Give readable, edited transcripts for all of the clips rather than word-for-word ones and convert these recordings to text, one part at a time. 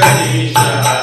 Bhakti-yoga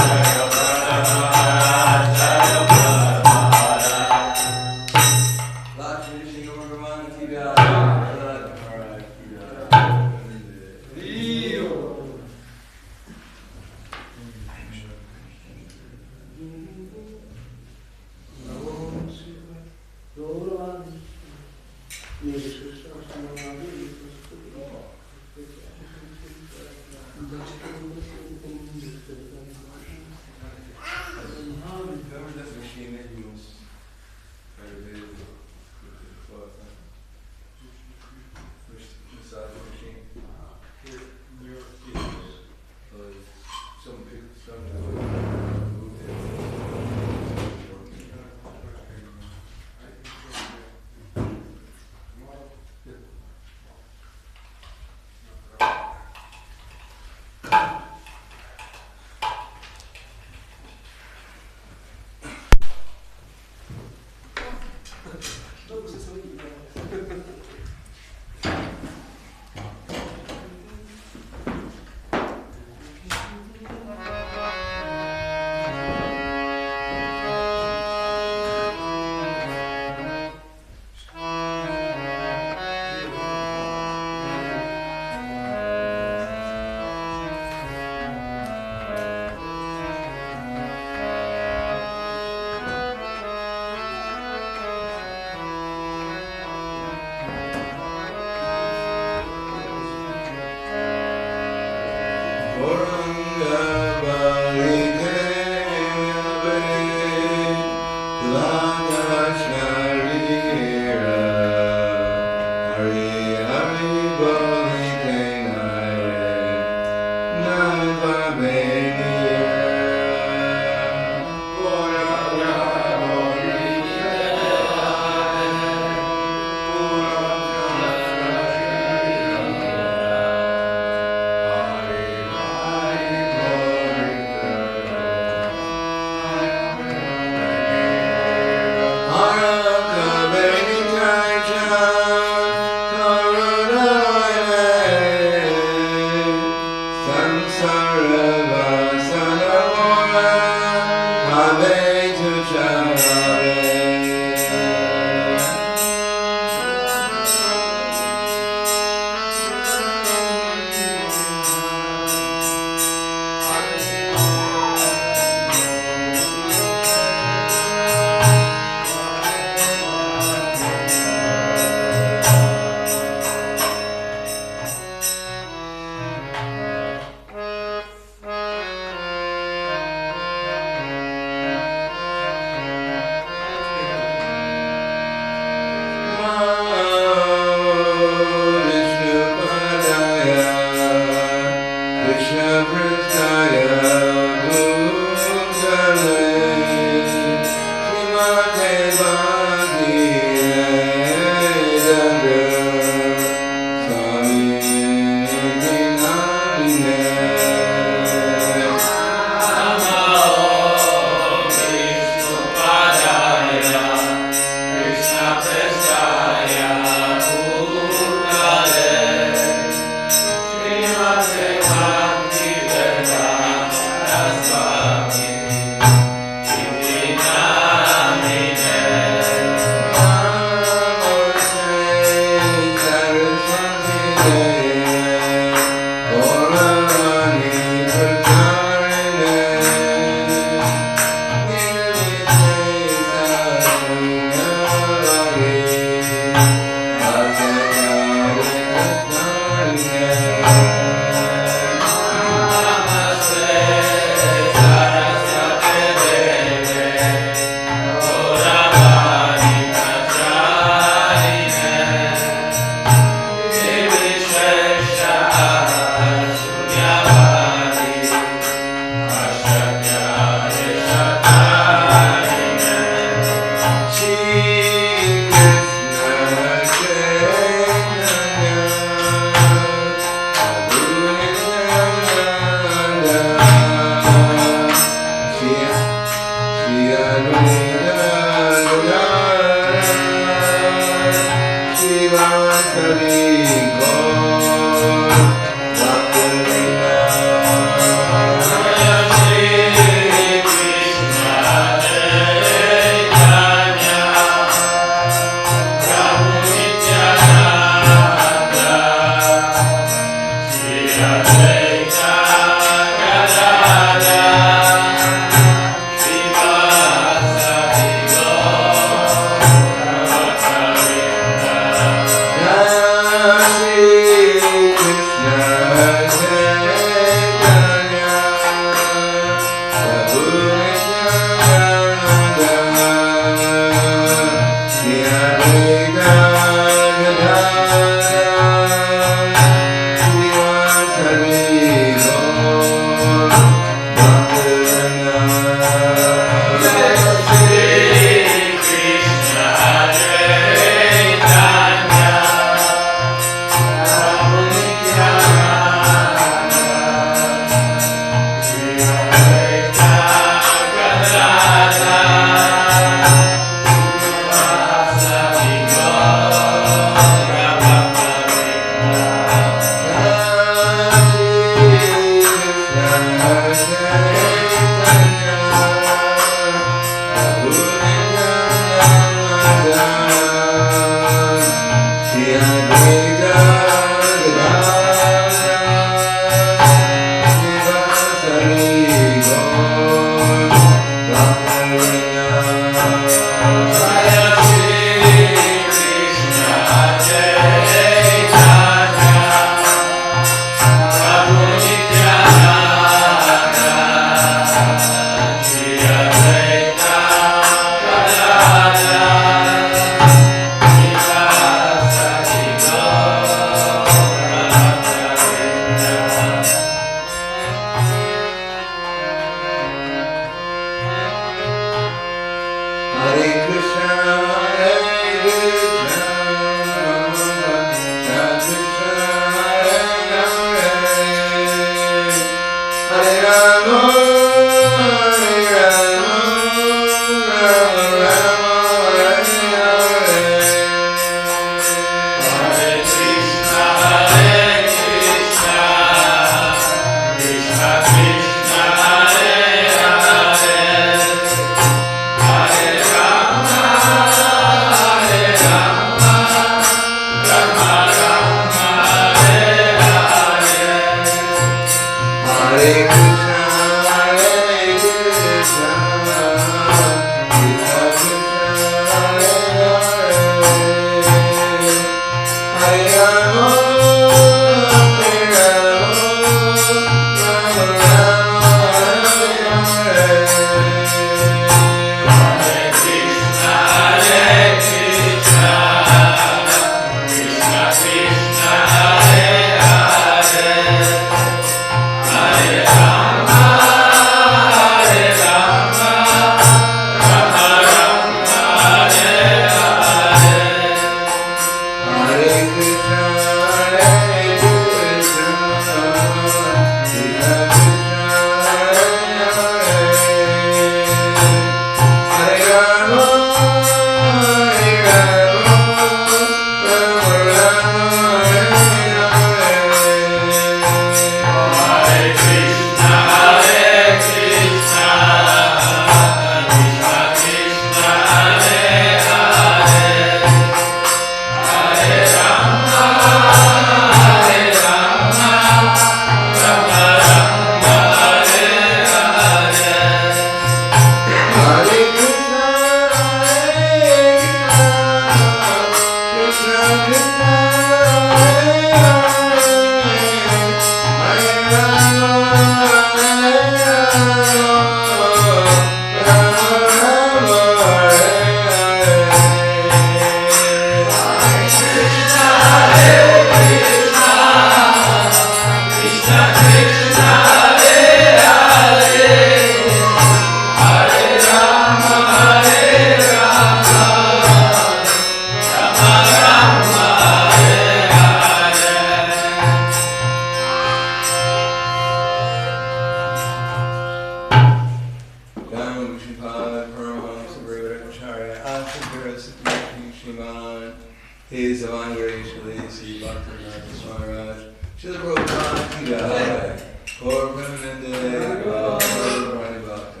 He Savangare Sri Bhakti Swaraj Shila Prabhupada Ki Jai Gaur Premanande Gaur Pranibhakta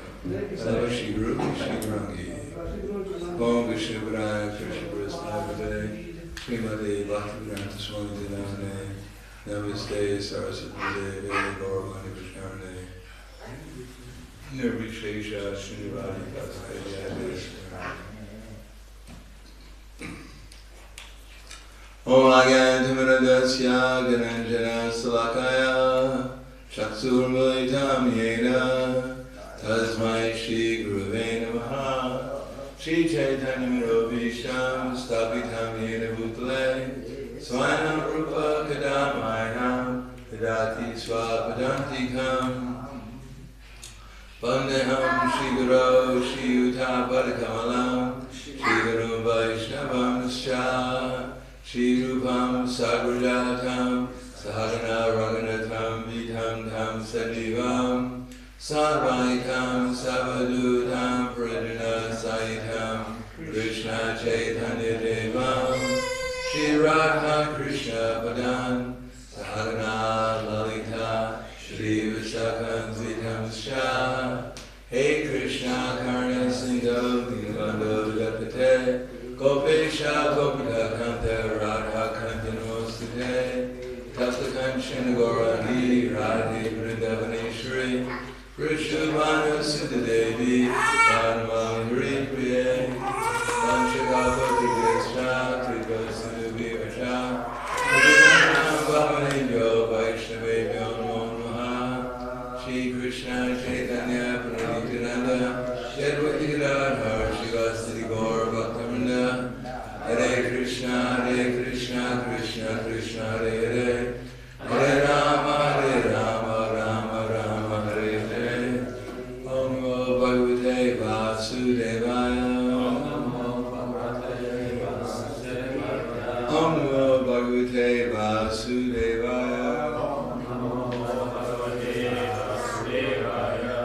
Sarva Shri Guru Shri Grangi Om Vishnu Padaya Krishna Prasnavate Srimati Bhakti Swami Dinane Namaste Saraswati Devi Gauravani Vishnarane Nirvishesha Srinivadi Kasaya Om Agyantimanadasya Gananjana Salakaya Chaksurmalitam Yena Tasmai Shri Guruve Namaha Shri Chaitanya Visham Stapitam Yena Bhutale Swanam Rupa Kadamayam Vidati Swapadantikam Vandeham Shri Guru Shri Yuta Padakamalam Shri Guru Vaishnavam Scha Shri Rupam Sagrajatam Sahagana Raghunatam Vitam Tam Sajivam Sarvaitam Savadutam Pradana Saitam Krishna Chaitanya Devam Shri Radha Krishna Padan Sahagana Lalita Shri Vishakham Vitam Sha Hey Krishna Karna Sindhu Dinavando Japate Gopesha Gopika Kanta Radha Kanta Namostate Tasta Kanchan Gaurani Radhe Vrindavaneshwari Vrishubhanu Siddha Devi Vanamam Hari Priye Vanshakapa Trivesha Tripa Siddhi Vacha Vrindavanam Bhavanenyo Vaishnavebhyo Namo Namaha Shri Krishna Chaitanya Pranityananda Shadvati Gadadhar Shivasati Gaur Bhaktamanda Hare Krishna Krishna Krishna Hare Hare Hare Rama Rama Rama Hare Hare Om Namo Bhagavate Vasudevaya Om Namo Bhagavate Vasudevaya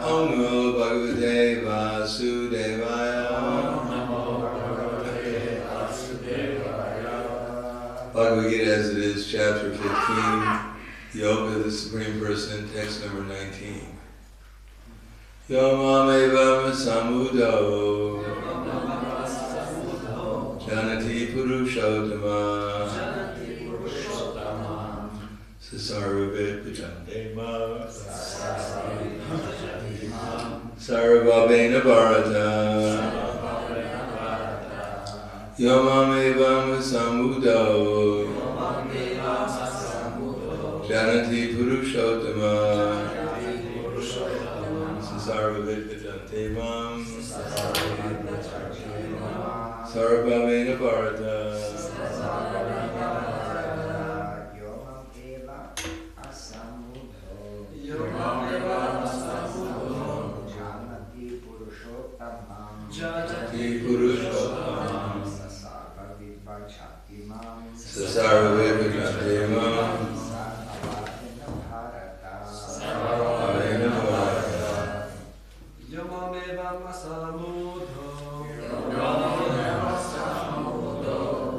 Om Namo Bhagavate Vasudevaya Bhagavad Gita as it is, chapter 15, Yoga of the Supreme Person, text number 19. Yomameva masamudo Janati Purushottama Sasarvavit Pajantema Sarvabhena Bharata Yomameva masamudo Janati Purushottama Sasarvavit Pajantema Sarvabhena Bharata Janati Purushottama Sasarvavit Pajantema Sarvabhena Bharata Yomameva masamudo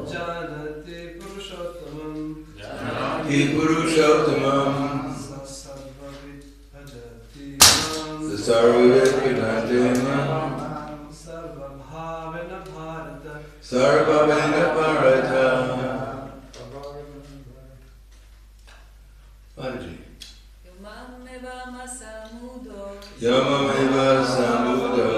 Janati Purushottamam Janati Purushottamam Sasarvavit Pajantema Sarvabhavena Bharata Sarvabhena Bharata Bhaji Yomameva masamudo Yamameva Samudo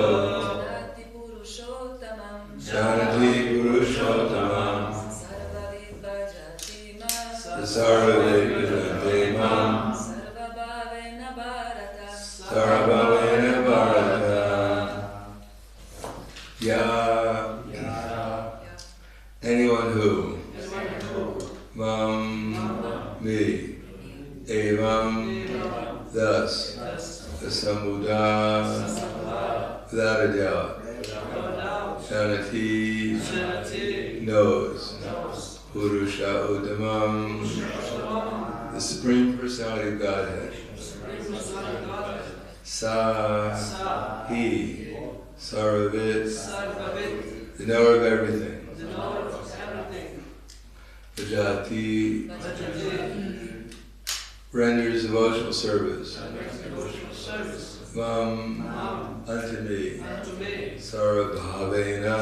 Janati Purushottamam Janati Purushottamam Sarvavit Bhajatimam Sarvavit Pajantema Sarvabhavena Bharata Sarvabhavena Bharata Anyone who me evam thus asamuda without a doubt Janati knows Purusha Uddhamam the Supreme Personality of Godhead Sa He Sarvavit the knower of everything bhajati, renders devotional service. Mam, unto me, sarvabhavena,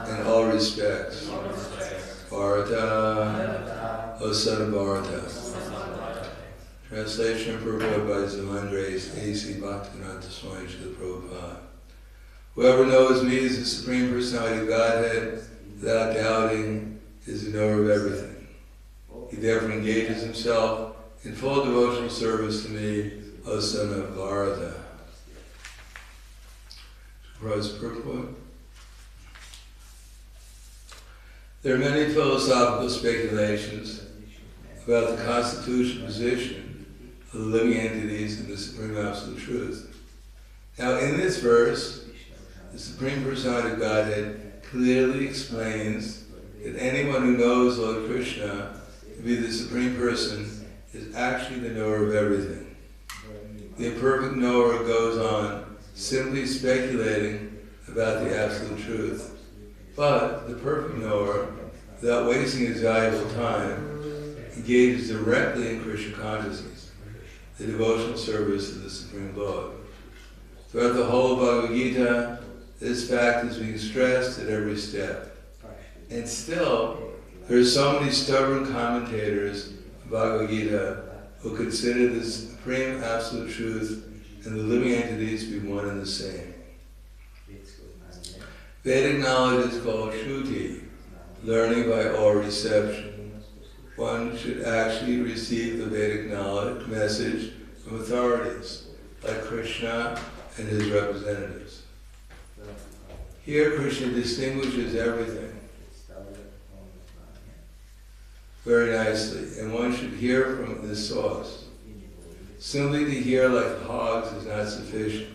in all respects. Bharata, O son of Bharata. Translation purported by Zamandres A.C. Bhaktivinoda Swami Srila Prabhupada. Whoever knows me as the Supreme Personality of Godhead, without doubting, is the knower of everything. He therefore engages himself in full devotional service to me, O son of Bharata. Prabhupada's purport. There are many philosophical speculations about the constitutional position of the living entities in the Supreme Absolute Truth. Now in this verse, the Supreme Personality of Godhead clearly explains that anyone who knows Lord Krishna to be the Supreme Person is actually the knower of everything. The imperfect knower goes on simply speculating about the absolute truth. But the perfect knower, without wasting his valuable time, engages directly in Krishna consciousness, the devotional service of the Supreme Lord. Throughout the whole Bhagavad Gita, this fact is being stressed at every step. And still, there are so many stubborn commentators of Bhagavad Gita who consider the Supreme Absolute Truth and the living entities to be one and the same. Vedic knowledge is called Shruti, learning by oral reception. One should actually receive the Vedic knowledge, message from authorities, like Krishna and his representatives. Here Krishna distinguishes everything very nicely, and one should hear from this source. Simply to hear like hogs is not sufficient.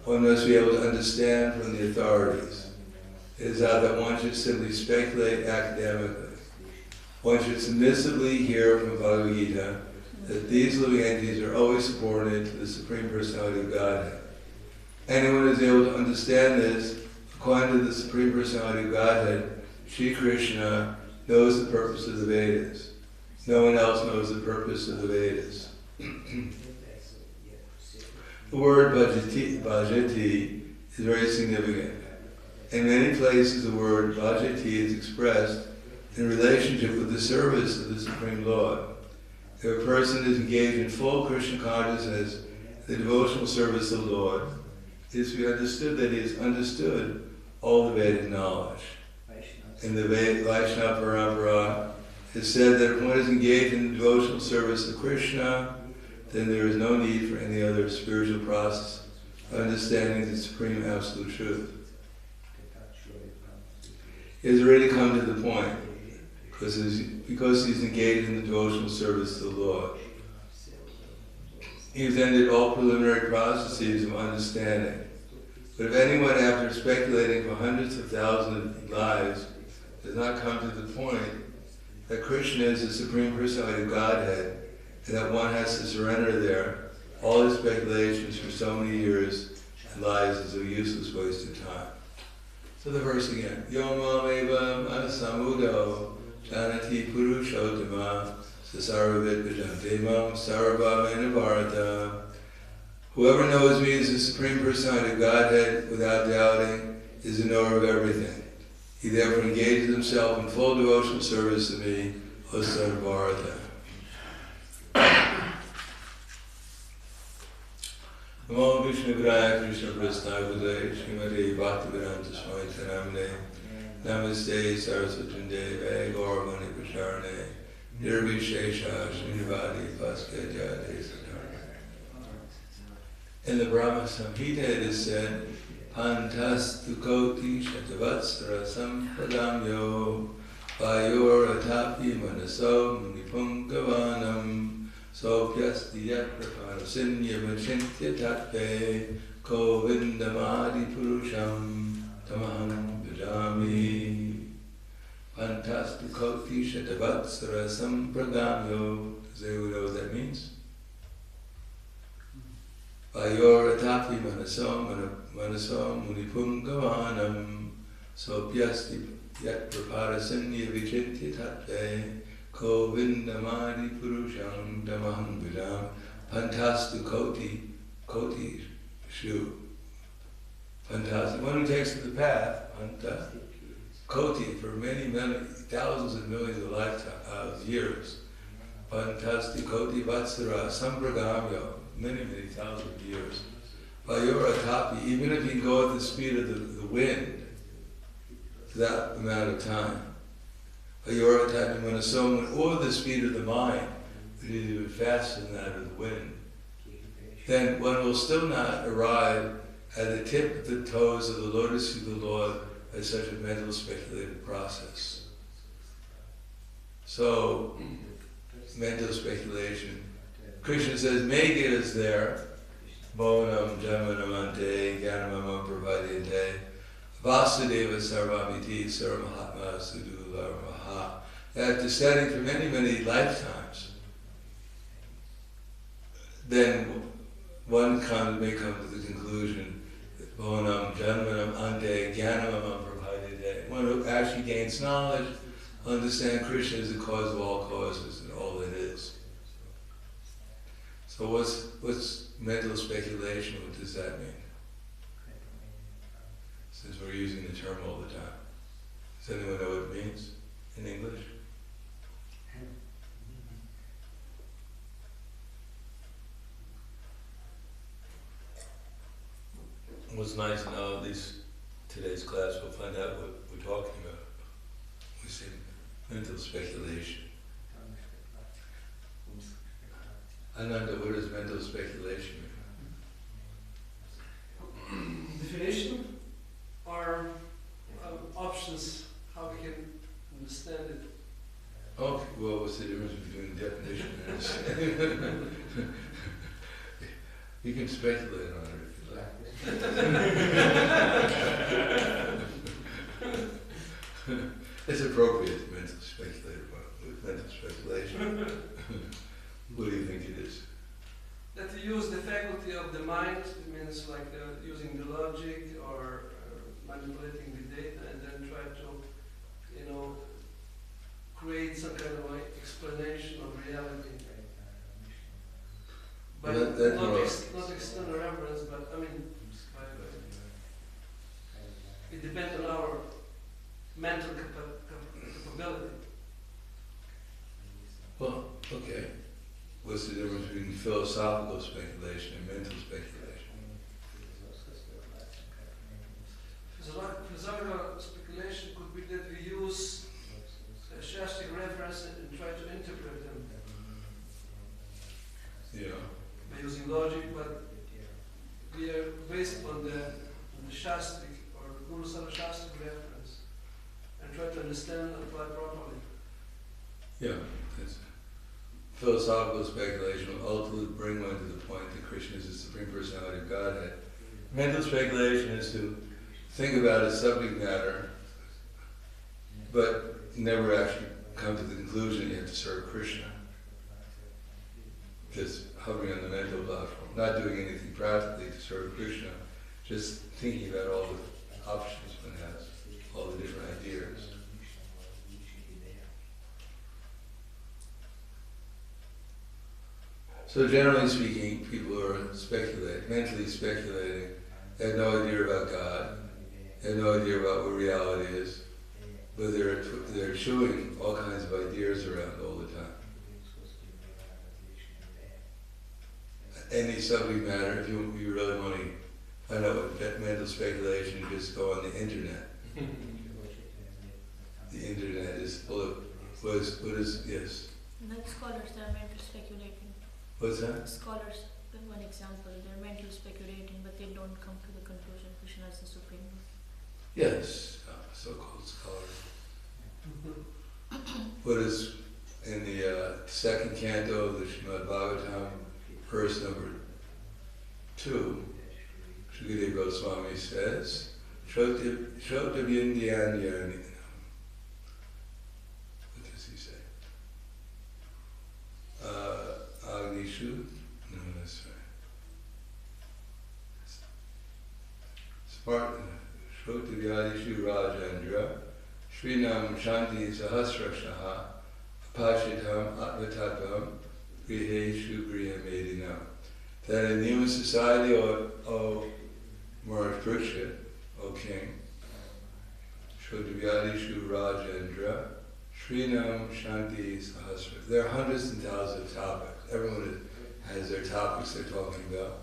One must be able to understand from the authorities. It is not that one should simply speculate academically. One should submissively hear from Bhagavad Gita that these living entities are always subordinate to the Supreme Personality of Godhead. Anyone who is able to understand this, according to the Supreme Personality of Godhead, Shri Krishna knows the purpose of the Vedas. No one else knows the purpose of the Vedas. The word bhajati is very significant. In many places the word bhajati is expressed in relationship with the service of the Supreme Lord. If a person is engaged in full Krishna consciousness, the devotional service of the Lord, it is to be understood that he has understood all the Vedic knowledge. In the Vaishnava Parampara, it is said that if one is engaged in the devotional service of Krishna, then there is no need for any other spiritual process of understanding the Supreme Absolute Truth. He has already come to the point, because he's engaged in the devotional service to the Lord. He has ended all preliminary processes of understanding. But if anyone, after speculating for hundreds of thousands of lives, does not come to the point that Krishna is the Supreme Personality of Godhead, and that one has to surrender there, all his speculations for so many years and lives is a useless waste of time. So the verse again. Yomam evam asamudo janati purushottama sasaravid bhajantemam sarvabhavena bharata. Whoever knows me as the Supreme Personality of Godhead without doubting is the knower of everything. He therefore engages himself in full devotional service to me, O son of Bharata. Namo Vishnu Graya Krishna Prasthaya Budaya Srimati Bhakti-Vedanta Swami Tanamne Namaste Saraswati Deve Gauravani Pracharne Nirvishesha Srinivadi Paskadya Desatarne. In the Brahma Samhita it is said, Pantastu koti shatavatsara sampadamyo vayor atapi manaso munipum gavanam sopyasti yaprapanasinya vachintya tatve govindamadi purusham tamaham bhajami. Pantastu koti shatavatsara sampadamyo. Does anyone know what that means? Vayor atapi manaso munipum gavanam So pyasti yat prapadasanya vichitya tatve Govindamadi purusham damaham vidam pantastu koti shu. Fantastic. One who takes to the path, koti, for many, many, thousands and millions of lifetimes, years. Fantasti koti vatsara sampragamya, many, many thousands of years. Vayora tapi, even if you go at the speed of the wind, for that amount of time. Vayora tapi manasoman, or the speed of the mind, which is even faster than that of the wind. Then one will still not arrive at the tip of the toes of the lotus feet of the Lord by such a mental speculative process. So, mental speculation. Krishna says, may get us there. Bhavanam jamanamante gyanamama pravadiyate vasudeva sarvamiti sarvamahatma sudularmaha. After studying for many, many lifetimes, then one may come to the conclusion that Bhavanam janmanam ante gyanamama pravadiyate. One who actually gains knowledge, understand Krishna is the cause of all causes and all that is. So what's mental speculation? What does that mean? Since we're using the term all the time. Does anyone know what it means in English? What's nice now, at least today's class, we'll find out what we're talking about. We say mental speculation. Ananda, what does mental speculation mean? Definition or options, how we can understand it. Okay, well, what's the difference between definition and understanding? You can speculate on it if you like. It's appropriate to mental speculate about mental speculation. What do you think it is? That you use the faculty of the mind, it means like using the logic or manipulating the data and then try to, create some kind of like explanation of reality. But not external reference, but I mean, it depends on our mental capability. Well, okay. What's the difference between philosophical speculation and mental speculation? Philosophical speculation could be that we use Shastric reference and try to interpret them. Yeah. By using logic, but we are based on the Shastric or Guru Shastric reference and try to understand and apply properly. Yeah, that's philosophical speculation will ultimately bring one to the point that Krishna is the Supreme Personality of Godhead. Mental speculation is to think about a subject matter, but never actually come to the conclusion you have to serve Krishna. Just hovering on the mental platform, not doing anything practically to serve Krishna, just thinking about all the options one has, all the different ideas. So generally speaking, people who are mentally speculating, they have no idea about God, they have no idea about what reality is, but they're chewing all kinds of ideas around all the time. Any subject matter, if you really want to find out what mental speculation, you just go on the internet. The internet is full of, what is, yes? Like scholars, they are mental speculating. What's that? Scholars, one example, they're mental speculating, but they don't come to the conclusion Krishna is the Supreme Lord. Yes, so-called scholars. What is in the second canto of the Srimad Bhagavatam, verse number 2, Srila Goswami says, Shrotavyandhyanyani. What does he say? Agnishu? No, that's right. Spartan. Shrotavyadishu Rajendra, Srinam Shanti Sahasrashaha, Apashitam Atmatattvam, Griheshu Grihamedinam. That in the human society, O Maharaj Parikshit, O King, Shrotavyadishu Rajendra, Srinam Shanti Sahasra. There are hundreds and thousands of topics. Everyone has their topics they're talking about.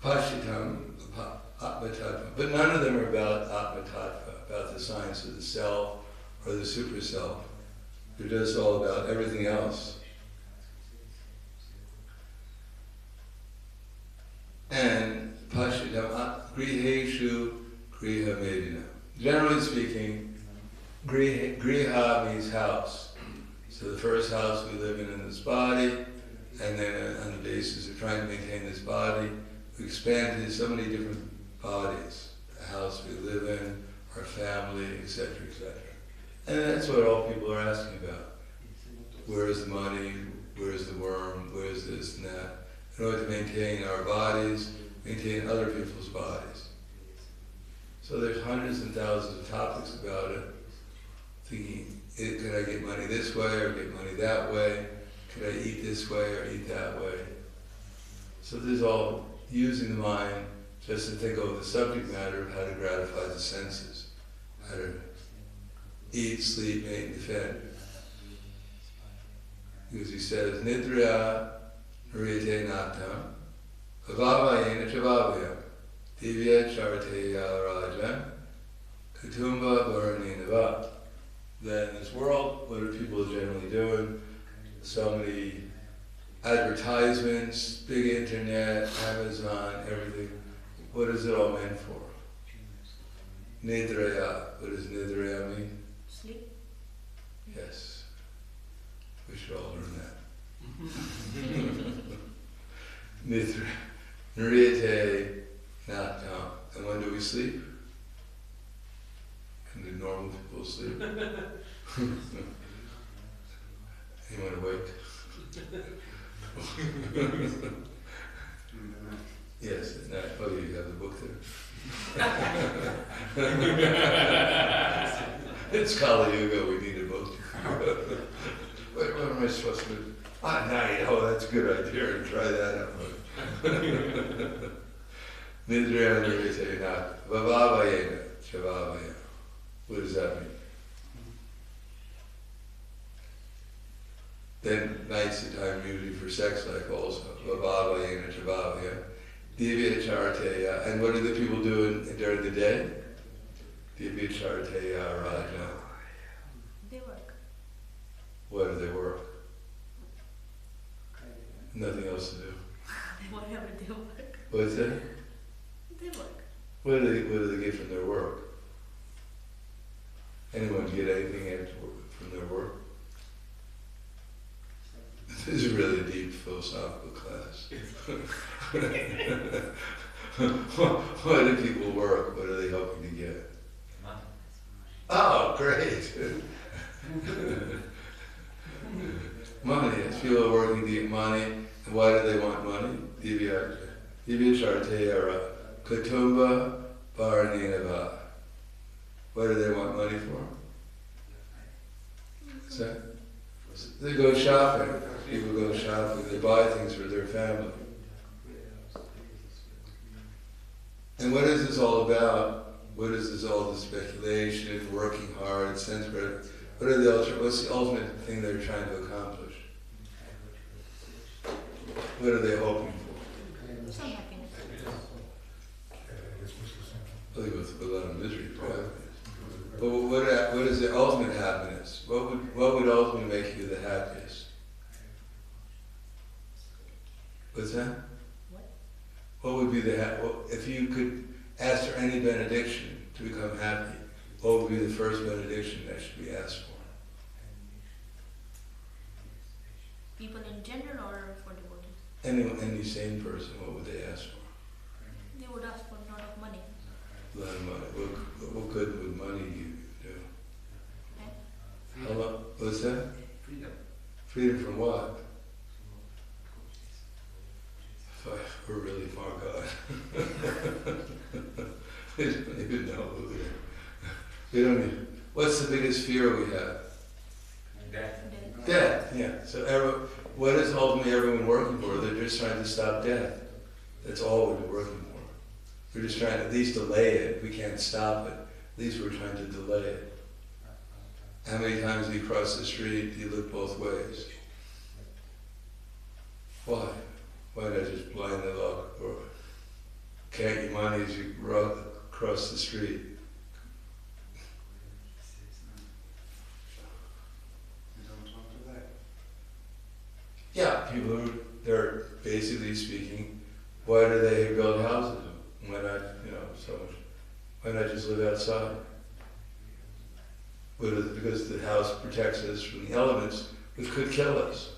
Apashitam, Atmatattva. But none of them are about Atmatattva, about the science of the self or the super self. They're just all about everything else. And Pashitam, Griheshu Griha Medina. Generally speaking, Griha means house. So the first house we live in this body, and then on the basis of trying to maintain this body, we expand into so many different bodies. The house we live in, our family, etc., etc. And that's what all people are asking about. Where is the money? Where is the worm? Where is this and that? In order to maintain our bodies, maintain other people's bodies. So there's hundreds and thousands of topics about it. Thinking, could I get money this way or get money that way? Could I eat this way or eat that way? So there's all using the mind just to think of the subject matter of how to gratify the senses, how to eat, sleep, mate, and defend. Because he says, Nidra Narite Natam, Avavayena Chavavya, Divya Charateya Rajan, Kutumba Varanenava. That in this world, what are people generally doing? So many advertisements, big internet, Amazon, everything. What is it all meant for? Nidraya. What does Nidraya mean? Sleep. Yes. We should all learn that. Nidra. Nriyate Natam. And when do we sleep? When do normal people sleep? Anyone awake? Yes, at night. Oh, you have the book there. It's Kali Yuga, we need a book. What am I supposed to do? At night, oh, that's a good idea, try that out. Nidra Nirvite Nat, Vavavayena, Chavavaya. What does that mean? Then night's the time usually for sex life also. Vavavayena, Chavavaya. Divya Charateya. And what do the people do during the day? Divya Charateya Raja. They work. What do they work? Nothing else to do. Whatever they work. What's that? They work. What do they get from their work? Anyone get anything from their work? This is really a deep philosophical class. What do people work? What are they hoping to get? Oh, great! Money. Yes, people are working to get money. And why do they want money? Divya Charteyara, Kutumba Bharanenava. What do they want money for? So, they go shopping. People go shopping. They buy things for their family. And what is this all about? What is this all the speculation, working hard, centra? What's the ultimate thing they're trying to accomplish? What are they hoping for? Some happiness. I think with a lot of misery, probably. But what is the ultimate happiness? What would ultimately make you the happiest? What's that? What would be if you could ask for any benediction to become happy, what would be the first benediction that should be asked for? People in general or for devotees? Any sane person, what would they ask for? They would ask for a lot of money. A lot of money. What good would money do? How long? What's that? Freedom. Freedom from what? We're really far gone. We don't even know who they are. We don't even, what's the biggest fear we have? Death. Death, yeah. So what is ultimately everyone working for? They're just trying to stop death. That's all we're working for. We're just trying to at least delay it. We can't stop it. At least we're trying to delay it. How many times do you cross the street, do you look both ways? Why? Why not just blindly look? Or count your money as you cross the street? Yeah, people who, they're basically speaking, why do they build houses? Why not, so much? Why not just live outside? Because the house protects us from the elements which could kill us.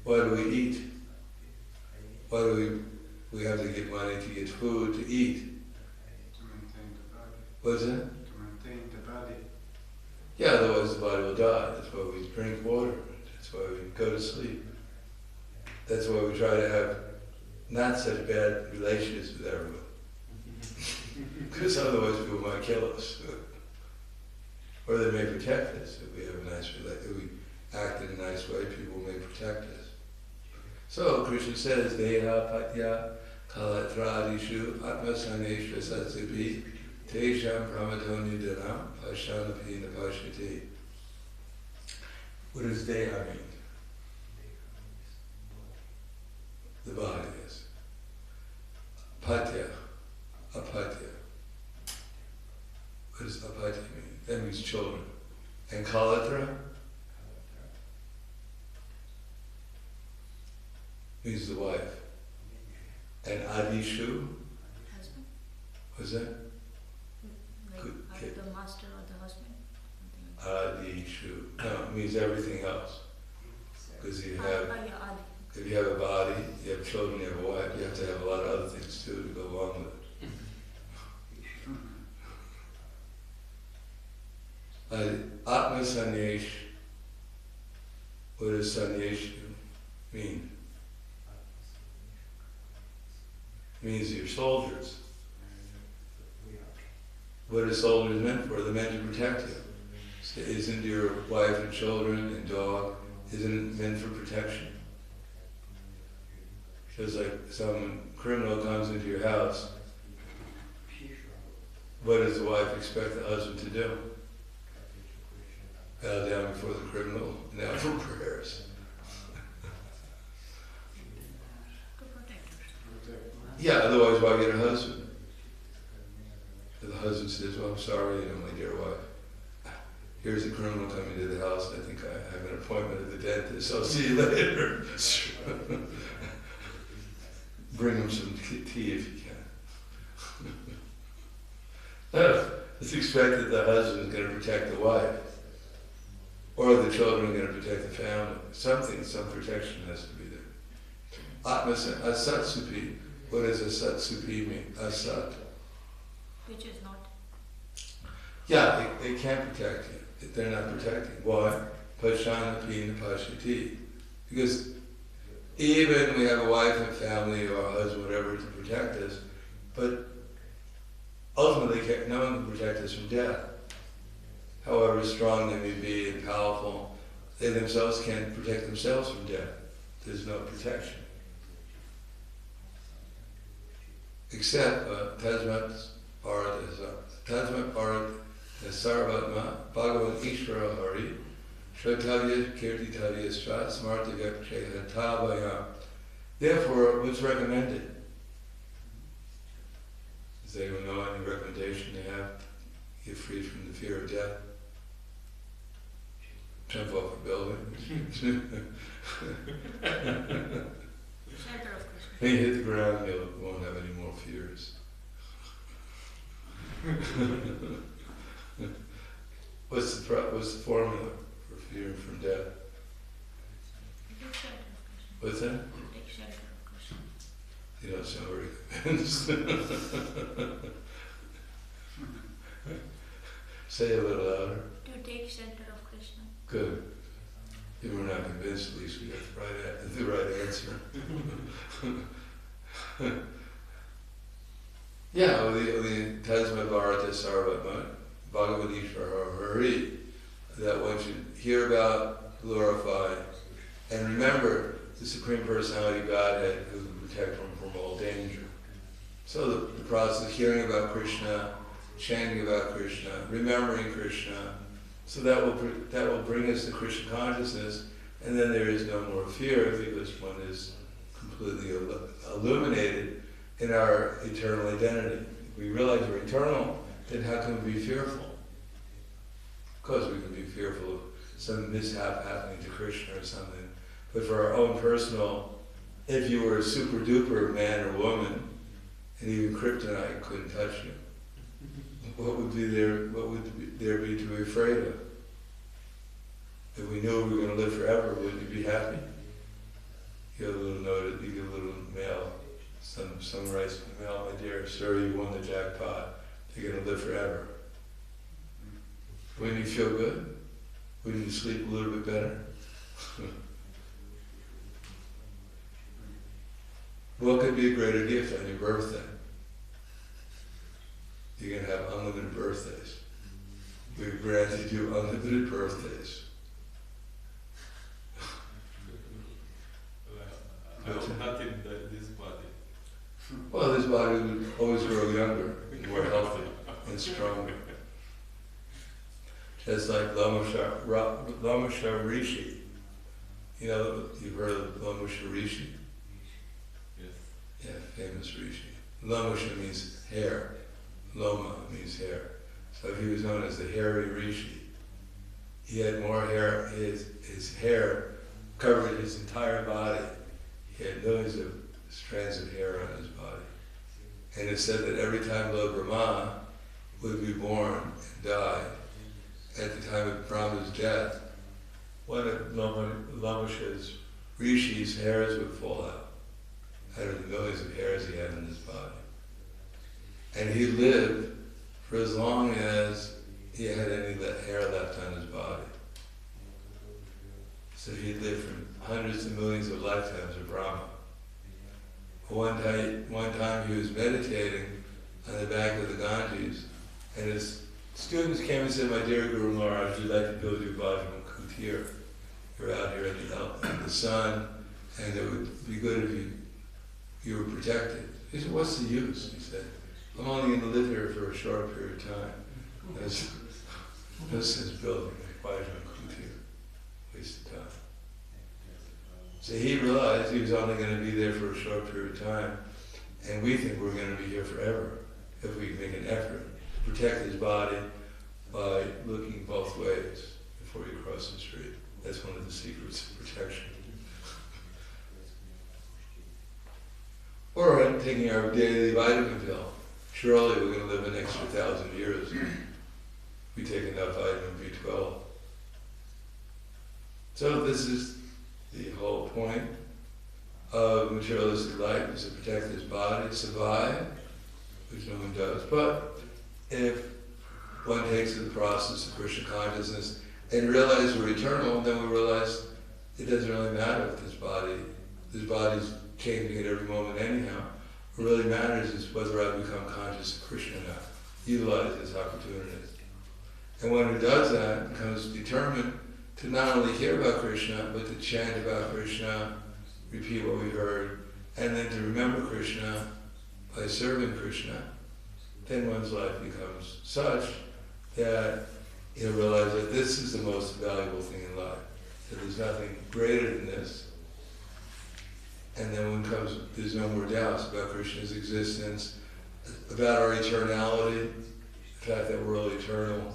Why do we eat? Why do we have to get money to get food to eat? To maintain the body. What's that? To maintain the body. Yeah, otherwise the body will die. That's why we drink water. That's why we go to sleep. That's why we try to have not such bad relations with everyone. Because otherwise people might kill us. Or they may protect us. If we have a nice if we act in a nice way, people may protect us. So Krishna says, Deha patya kalatradishu atmasaneshva satsupi tesham pramadoni dhanam pashanapi napashyati. What does Deha mean? The body is. Patya, apatya. What does apatya mean? That means children. And kalatra means the wife. And adishu, Husband? what's that? Like the master or the husband? Adishu. No, it means everything else. Because you have, yeah, Adi. if you have a body, you have children, you have a wife, you have to have a lot of other things too to go along with it. Atma sanyesh, what does sanyesh mean? It means you're soldiers. What are soldiers meant for? They're meant to protect you. So isn't your wife and children and dog, isn't it meant for protection? Just like some criminal comes into your house, what does the wife expect the husband to do? Bow down before the criminal and ask for prayers. To protect her. Yeah, otherwise why get a husband? If the husband says, well, I'm sorry, my dear wife. Here's a criminal coming to the house. I think I have an appointment at the dentist. I'll see you later. Bring him some tea if you can. It's expected the husband is going to protect the wife. Or the children are going to protect the family. Some protection has to be there. Asatsupi. What does asatsupi mean? Asat. Which is not. Yeah, they can't protect you. They're not protecting. Why? Pashanapi napashyati. Because even we have a wife and family or a husband, whatever, to protect us, but ultimately no one can protect us from death. However strong they may be and powerful, they themselves can't protect themselves from death. There's no protection. Except Tasmat Bharat Sarvatma Bhagavan Ishvara Hari Shratavya Kirtitavya Strat Smartavya Kshehatavaya. Therefore, what's recommended? Does anyone know any recommendation they have? Get free from the fear of death? Jump off a building? Center of Krishna. When you hit the ground, you won't have any more fears. What's the formula for fear from death? Take shelter of Krishna. What's that? Take shelter of Krishna. You don't sound very convinced. Say a little louder. To take shelter of Krishna. Good. If we're not convinced, at least we got the right answer. Yeah, the Tasma Bharata Sarva Bhagavadishvara Hari, that one should hear about, glorify, and remember the Supreme Personality of Godhead who can protect one from all danger. So the process of hearing about Krishna, chanting about Krishna, remembering Krishna, so that will bring us to Krishna consciousness, and then there is no more fear because one is completely illuminated in our eternal identity. If we realize we're eternal, then how can we be fearful? Of course we can be fearful of some mishap happening to Krishna or something, but for our own personal, if you were a super duper man or woman, and even kryptonite couldn't touch you, what would there be to be afraid of? If we knew we were going to live forever, wouldn't you be happy? You get a little note, you get a little mail, some writes in the mail, my dear sir, you won the jackpot. You're going to live forever. Wouldn't you feel good? Wouldn't you sleep a little bit better? What could be a greater gift on your birthday? You're going to have unlimited birthdays. We've granted you unlimited birthdays. Not in this body. Well, this body would always grow younger, more healthy, and stronger. Just like Lamasha Rishi. You know, you've heard of Lamasha Rishi? Yes. Yeah, famous Rishi. Lamasha means hair. Loma means hair. So he was known as the hairy Rishi. He had more hair, his hair covered his entire body. He had millions of strands of hair on his body. And it said that every time Lord Brahma would be born and die, at the time of Brahma's death, one of Lamasha's Rishi's hairs would fall out of the millions of hairs he had in his body. And he lived for as long as he had any hair left on his body. So he lived for hundreds of millions of lifetimes of Brahma. One time he was meditating on the bank of the Ganges, and his students came and said, my dear Guru Maharaj, would you like to build your Bhajman Kutir? You're out here in the sun, and it would be good if you were protected. He said, what's the use? He said, I'm only going to live here for a short period of time. This is building a Bhajman Kutir. Waste of time. So he realized he was only going to be there for a short period of time, and we think we're going to be here forever if we make an effort to protect his body by looking both ways before you cross the street. That's one of the secrets of protection. Or taking our daily vitamin pill. Surely we're going to live an extra 1,000 years if we take enough vitamin B12. So this is the whole point of materialistic life, is to protect his body, survive, which no one does. But if one takes the process of Krishna consciousness and realize we're eternal, then we realize it doesn't really matter if this body's changing at every moment anyhow. What really matters is whether I become conscious of Krishna now, utilize this opportunity. And one who does that becomes determined to not only hear about Krishna, but to chant about Krishna, repeat what we heard, and then to remember Krishna by serving Krishna. Then one's life becomes such that he'll realize that this is the most valuable thing in life, that there's nothing greater than this. And then there's no more doubts about Krishna's existence, about our eternality, the fact that we're all eternal,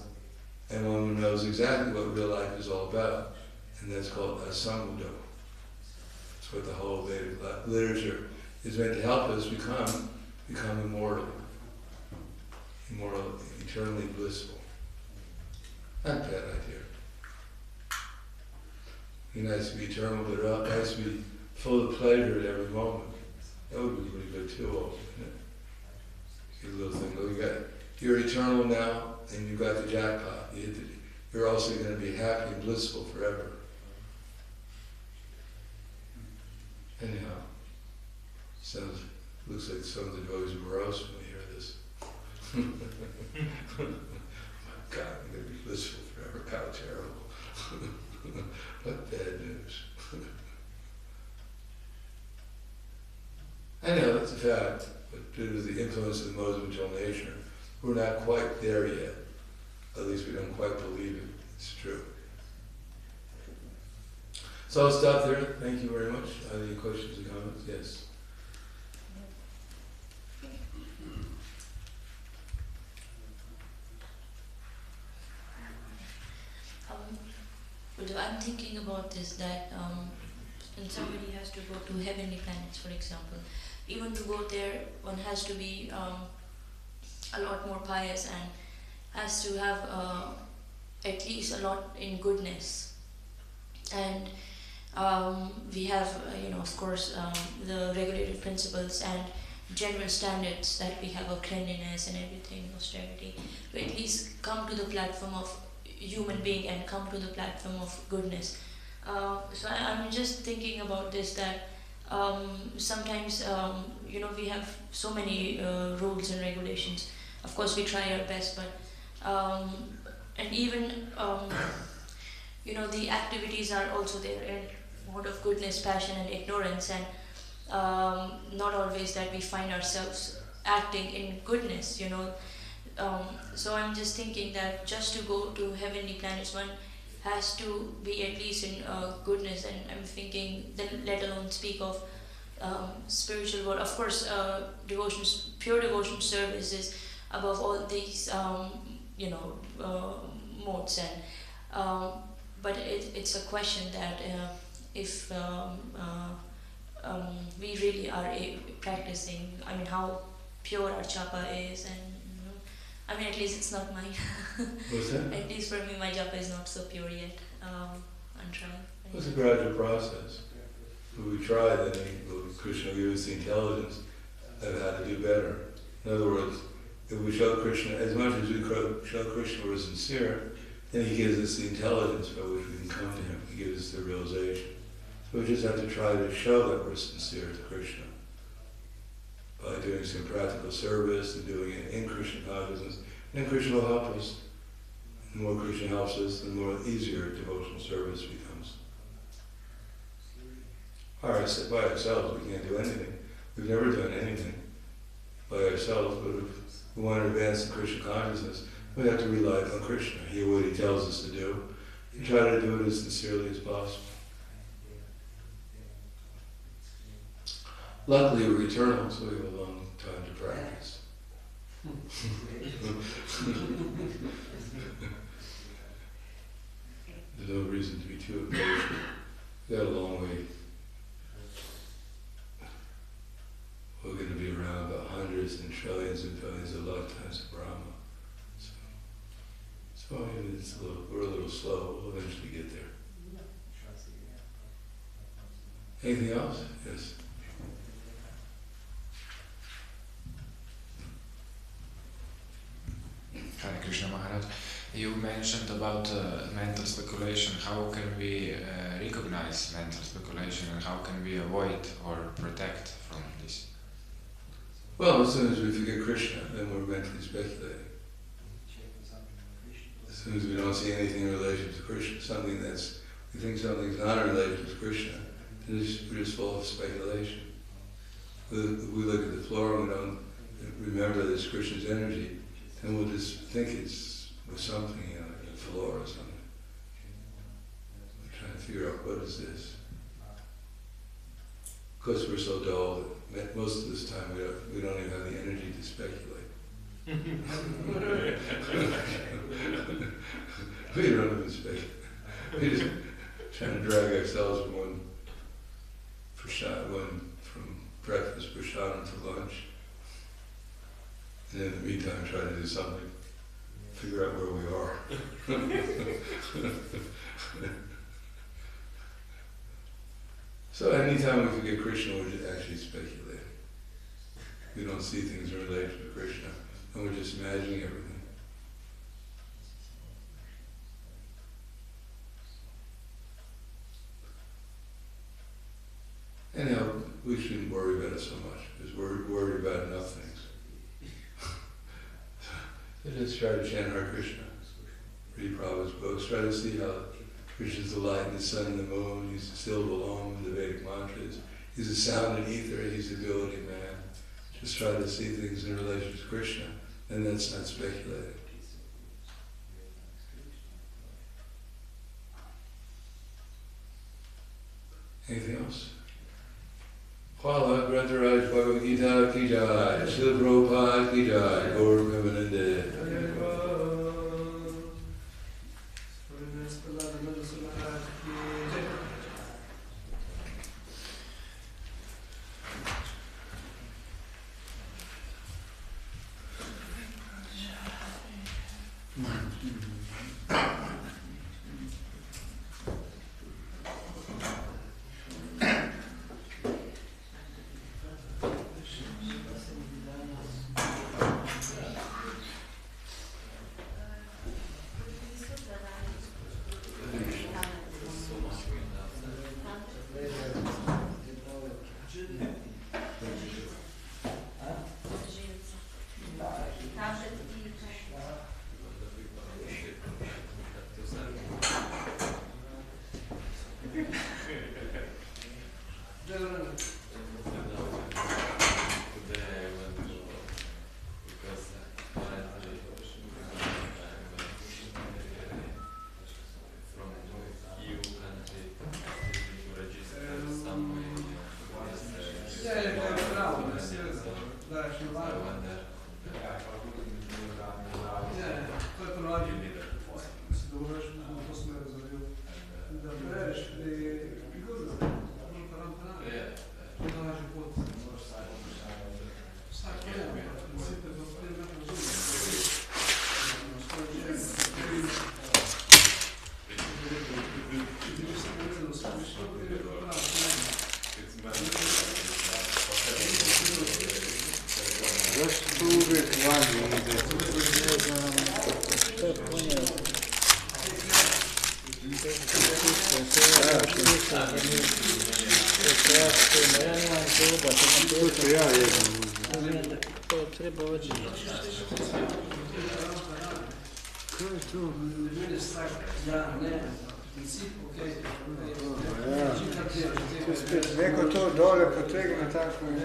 and one knows exactly what real life is all about, and that's called asamudho. That's what the whole Vedic literature is meant to help us become immortal, eternally blissful. Not a bad idea. It'd be nice to be eternal, but nice to be full of pleasure at every moment. That would be pretty good too, wouldn't it? See a little thing, you're eternal now, and you've got the jackpot. You're also going to be happy and blissful forever. Anyhow, looks like some of the devotees are morose when we hear this. God, I'm going to be blissful forever. How terrible. What bad news. I know, it's a fact, but due to the influence of the modes of material nature, we're not quite there yet. At least we don't quite believe it. It's true. So I'll stop there. Thank you very much. Any questions or comments? Yes. I'm thinking about this, that when somebody has to go to heavenly planets, for example, even to go there, one has to be a lot more pious and has to have at least a lot in goodness. And we have, of course, the regulative principles and general standards that we have of cleanliness and everything, austerity, to at least come to the platform of human being and come to the platform of goodness. So I'm just thinking about this, that sometimes, we have so many rules and regulations. Of course, we try our best, but and even the activities are also there in mode of goodness, passion, and ignorance, and not always that we find ourselves acting in goodness. So I'm just thinking that just to go to heavenly planets, one has to be at least in goodness, and I'm thinking, then let alone speak of spiritual world. Of course, pure devotion service is above all these, modes, and but it's a question that if we really are practicing, how pure our japa is, and at least it's not mine. What's that? At least for me, my japa is not so pure yet. I'm trying. It's a gradual process. If we try, then Krishna will give us the intelligence of how to do better. In other words, if we show Krishna, as much as we show Krishna we're sincere, then he gives us the intelligence by which we can come to him. He gives us the realization. So we just have to try to show that we're sincere to Krishna by doing some practical service and doing it in Krishna consciousness. And Krishna will help us. The more Krishna helps us, the more easier devotional service becomes. By ourselves, we can't do anything. We've never done anything by ourselves, but if we want to advance in Krishna consciousness, we have to rely upon Krishna, hear what he tells us to do, and try to do it as sincerely as possible. Luckily, we're eternal, so we have a long time to practice. There's no reason to be too impatient. We've got a long way. We're going to be around about hundreds and trillions and billions of lifetimes of Brahma. So we're a little slow. We'll eventually get there. Anything else? Yes. Hare Krishna Maharaj, you mentioned about mental speculation. How can we recognize mental speculation, and how can we avoid or protect from this? Well, as soon as we forget Krishna, then we're mentally speculating. As soon as we don't see anything in relation to Krishna, we think something's not in relation to Krishna, then we're just full of speculation. If we look at the floor and we don't remember that it's Krishna's energy, then we'll just think it's with something, like a floor or something. We're trying to figure out, what is this? Of course, we're so dull that most of this time we don't even have the energy to speculate. We don't even speculate. We're just trying to drag ourselves from breakfast, prasadam to lunch. And in the meantime, try to do something, figure out where we are. So anytime we forget Krishna, we're just actually speculating. We don't see things in relation to Krishna, and we're just imagining everything. Anyhow, we shouldn't worry about it so much, because we're worried about enough things. try to chant Hare Krishna. Read Prabhupada's books. Try to see how Krishna is the light and the sun and the moon. He's the syllable Om, the Vedic mantras. He's the sound and ether. He's the ability man. Just try to see things in relation to Krishna, and that's not speculating. Anything else? Hvala Grantaraj Bhagavad Gita ki jai, Srila Prabhupada ki jai, Gaur Govinda. Neko to dole potegne tako in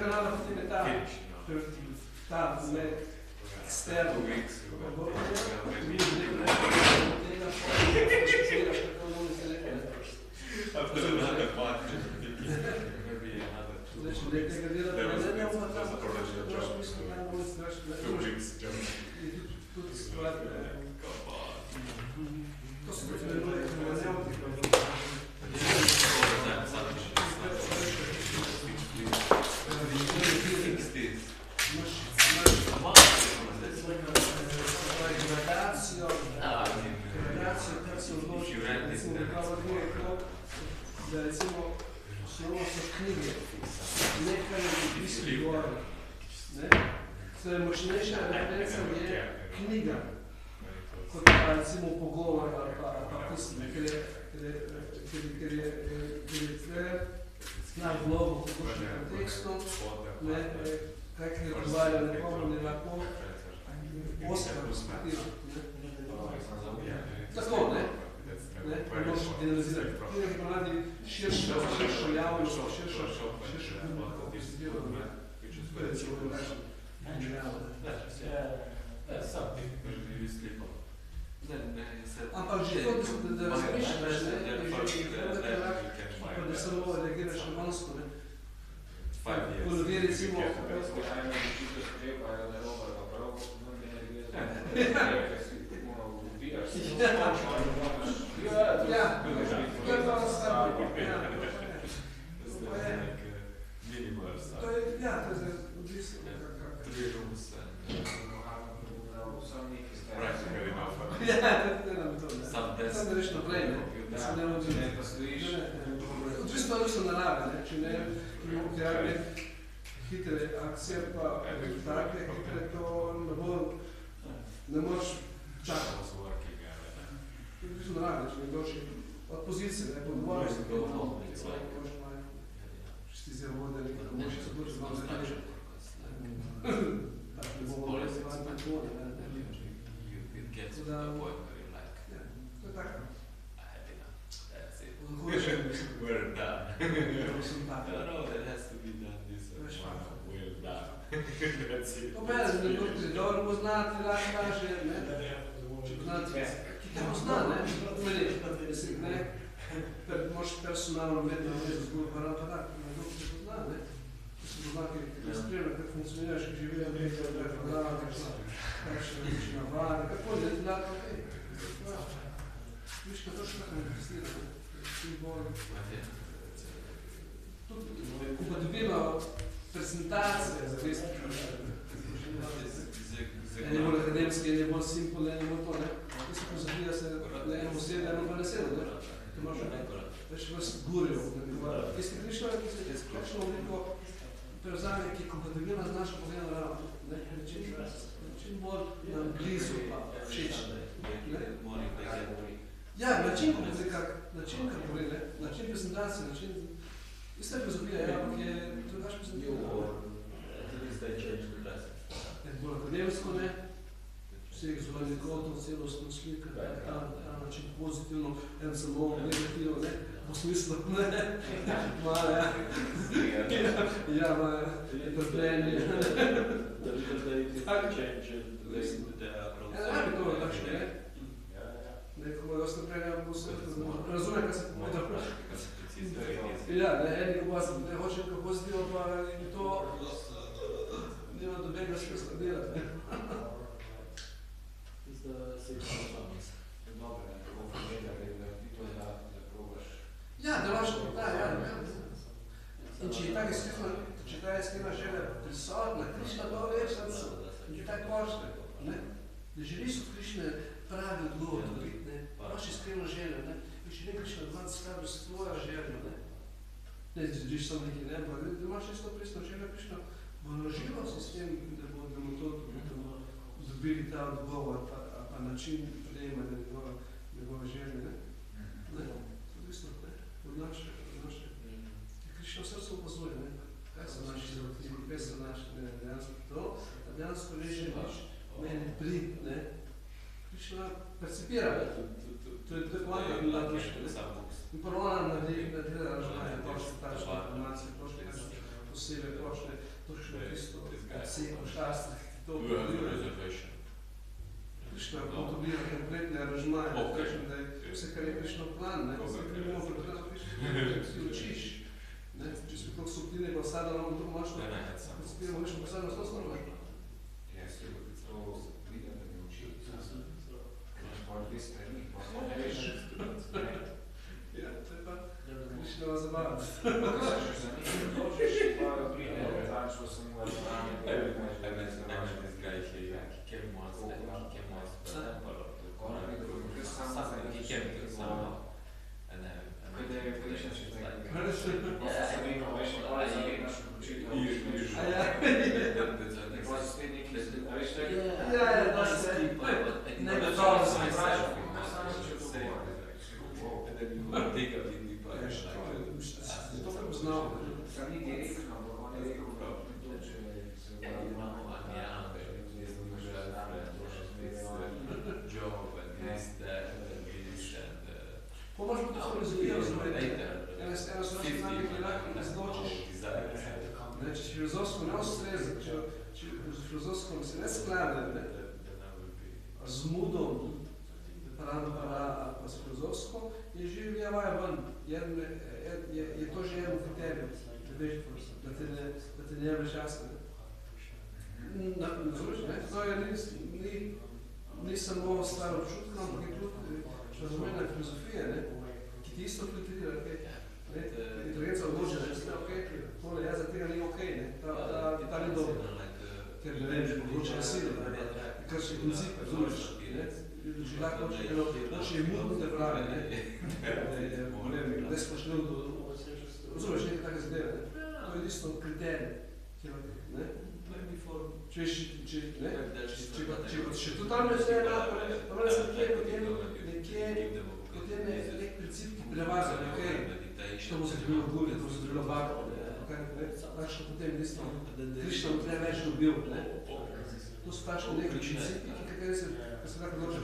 kanala potem je ta eksterno. Da recimo osnovno so knjige, nekaj je pisali gor. Torej, močnejša referenca je knjiga, kot pa recimo pogovor ali pa pisme, ker je znak vlogo v kontekstu, kaj je odgovarjal nekomu, ne lahko oska perspektiva. Tako, ne? Ne možeš generalizirati. Knjiga je ponavadi širšo javnost, širšo perspektivo. Ampak že to, da razmišljaš, da samo reagiraš emansko, ko ljudje recimo... Ja, to je pa stvar. To je, ja, to je odvisno. Ja, to je nam to, ne. Sam da reš naprej, ne. Sam ne odvisno. Odvisno narave, ne. Če ne, ker hitre akcije pa take, hitre to ne moreš čakati. Odvisno narave, če ne doši od pozicije, ne, po dvojnosti, če ti zelo vode, nekako moši se doči zelo zelo. Tako ne bomo vse vam na tvore, ne. To je tako. We're done. No, that has to be done this way. We're done. That's it. To mene, da dobro poznati, lahko kaže, ne? Če poznati, ki te pozna, ne? Mislim, ne? Moš personalno vedno zgolj aparat, pa tako, nekdo te pozna, ne? Če se pozna, ki te spremlja, kako funkcioniraš, ki živijo, nekaj programa, kakšne reči navade, kako ne, ti lahko, viš, kaj točno tako manifestira, ne? Kompatibilno presentacije za vesti, ene bolj akademski, ene bolj simple, ene bolj to, ne? To se pozabili, da se eno osebe, eno pa neselo, ne? To imaš več vas gurijo, da bi govorili. Hare Krišna je kakšno obliko prevzame, ki je kompatibilna z našo povedano ravno, ne? Čim bolj nam blizu pa všeč, ne? Ja, način kako ne? Način prezentacije, način... Ista je pozabila, ja, ampak je drugač prezentacija. Bolj akademsko, ne? Vseh zvoljnih kotov, celostno slika, ta način pozitivno, en samo negativno, ne? Po smislu, ne? Malo, ja. Ja, malo, trpljenje. Ja, ne bi to takšno, ne? Neko bojo strpljenja bo se razume, kaj se povedal. Ja, ne, eni ne hoče kako pozitivno, pa in to nema dobenega smisla delati. Ja, delaško, ja. In če je ta iskrena želja prisotna, Krišna to več, in če tako možete, ne? Da želiš od Krišne pravi odgovor dobiti, ne? Imaš iskreno željo, ne? In če ne Krišna dva skladu s tvoja željo, ne? Ne, da želiš samo nekaj, ne? Pa da imaš isto pristno željo, Krišna bo naložila se s tem, da bomo to dobili ta odgovor, pa način prejemanja njegove želje, ne? Ne, odvisno, ne? Od naše. Krišna v srcu opazuje, ne? Kaj so naši zavrtili, kaj so naši, ne, dejansko to, da dejansko ne želiš mene prid, ne? Krišna percipira, to je kvanta, ki lahko ne? In prvo ona naredi ražanje, pošle takšne informacije, pošle posebej, pošle kakšno tisto this guy. seko šastrih, ki to We have a upodobljajo. reservation. Krišna upodoblja kompletne aranžmaje, kažem, da je vse, kar je Krišna plan, ne? Vse, kar je imamo prebrati Krišna, si učiš. Ne? Če si toliko subtilne, pa vsada nam to mašno, Then I had some. ko spijemo višno posebno, to smo ne? Yes, it's all vidim, da mi uči. Ja, to je pa Krišnova zabava. I met this guy here, he came once, and he came once to the temple of the Koran. He came to somehow, and Pomožemo to filozofija, ena stvar znamenja, ki lahko ne zločiš. Če si filozofsko ne ustrezan, če filozofsko se ne sklada z mudom, ali pa s filozofsko, je življenje vaja ven. Je to že eno kriterij, da te ne jemlješ jasno. To ni samo stvar občutka, ampak je tudi razumena filozofija, ki ti isto filtrira, inteligenca odloča, da je okej, tole jaz za tega ni okej, ta ni dobro. Ker ne vem, že odloča nasilje, ker še principe, razumeš, že lahko hoče je mudno te pravi, da je spoštljiv do, razumeš, nekaj take zadeve, to je isto kriterij, če totalno vse enako, pa ne sem potem je nek princip, ki prevaza, to bo se dobilo gulje, to bo se dobilo bako, takšno potem isto, Krišna bo treba več dobil, to so takšno nekaj principi, ki se lahko odloča.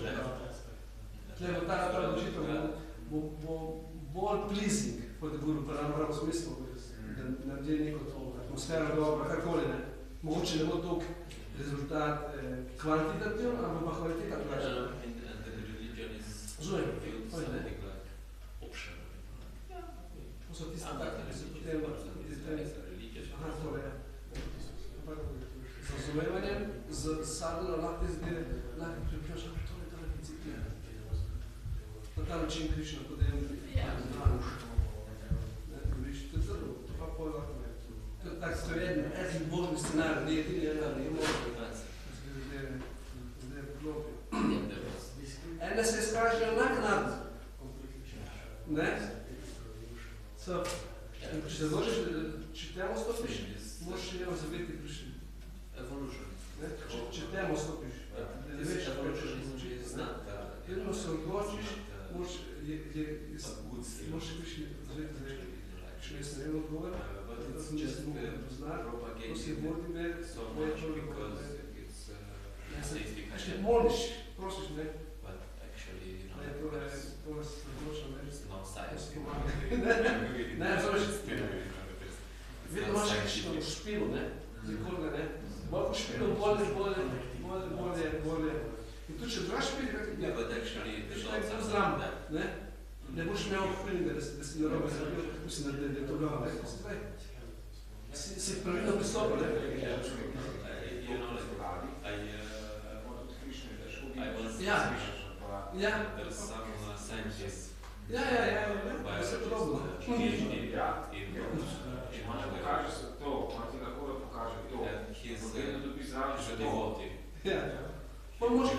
Tle bo ta odločitev bo bolj pleasing, kot je Guru Parambara v smislu, da naredi neko atmosfero dobro, karkoli, mogoče ne bo toliko rezultat kvantitativno, ampak pa kvaliteta plača. Zuje, to je ne? To so tiste takve, ki se potem aha, tole je. Z razumevanjem, z sadhano lahko te zadeve, lahko pripričaš, tole princip je. Na ta način Krišna potem to je zelo, to pa pol lahko ne. To je tak, to je eden možni scenarij, ne edini, ne možni. Zdaj poklopijo. Ene se izkažejo naknadno. Ne? So, če se odločiš, če temo stopiš, moraš še njeno zaveti Krišni. Če temo stopiš, da ne veš, kako ćeš odločiti. Jedno se odločiš, moraš Krišni zaveti. Krišni je sredno odgovor, da sem če se mogo poznar, to si je Mortimer, moje človek, še moliš, prosiš, ne? To se odloča, to se pomaga. Ne, razumeš, vedno imaš nekaj v špilu, ne? Zikoga, ne? Bolj po špilu, bolje. In tu, če drugaš špil, je zram, ne? Ne boš imel feelinga, da si narobe zabil, mislim, da je to glava, ne? Si pravilno pristopil, ne? Ja. Ja, vse podobno. Če manj pokaže se to, manj ti lahko da pokaže to, potem da dobi zraven še to. Ja. Pa možeš,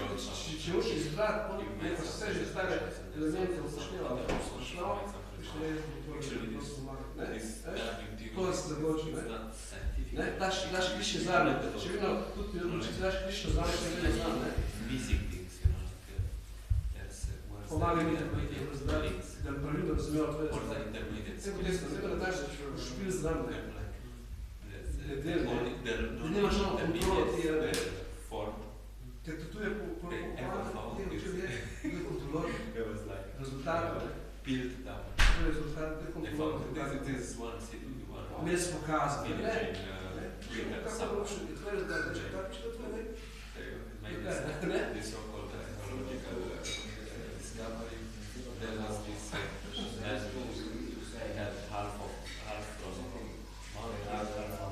če hoš izbrati, pa vse že stare elemente upošteva, to je se zagočil, ne? Daš Krišne zrame, če vedno tudi odločiti daš Krišne zrame, če vedno znam, ne? Pomagaj mi, da pravilno razumela tvoje zrame. Vse potem, da daš špil zram, ne? Da nemaš ono kontrolo, ti je, ker tu je kontrolor rezultatov, to je rezultat, to je kontrolor rezultatov. Mes pokazal, ne? Kako boš tvoje zdaj, kako što tvoje? The so-called ecological discovery. There was this as we had half from mountain, half from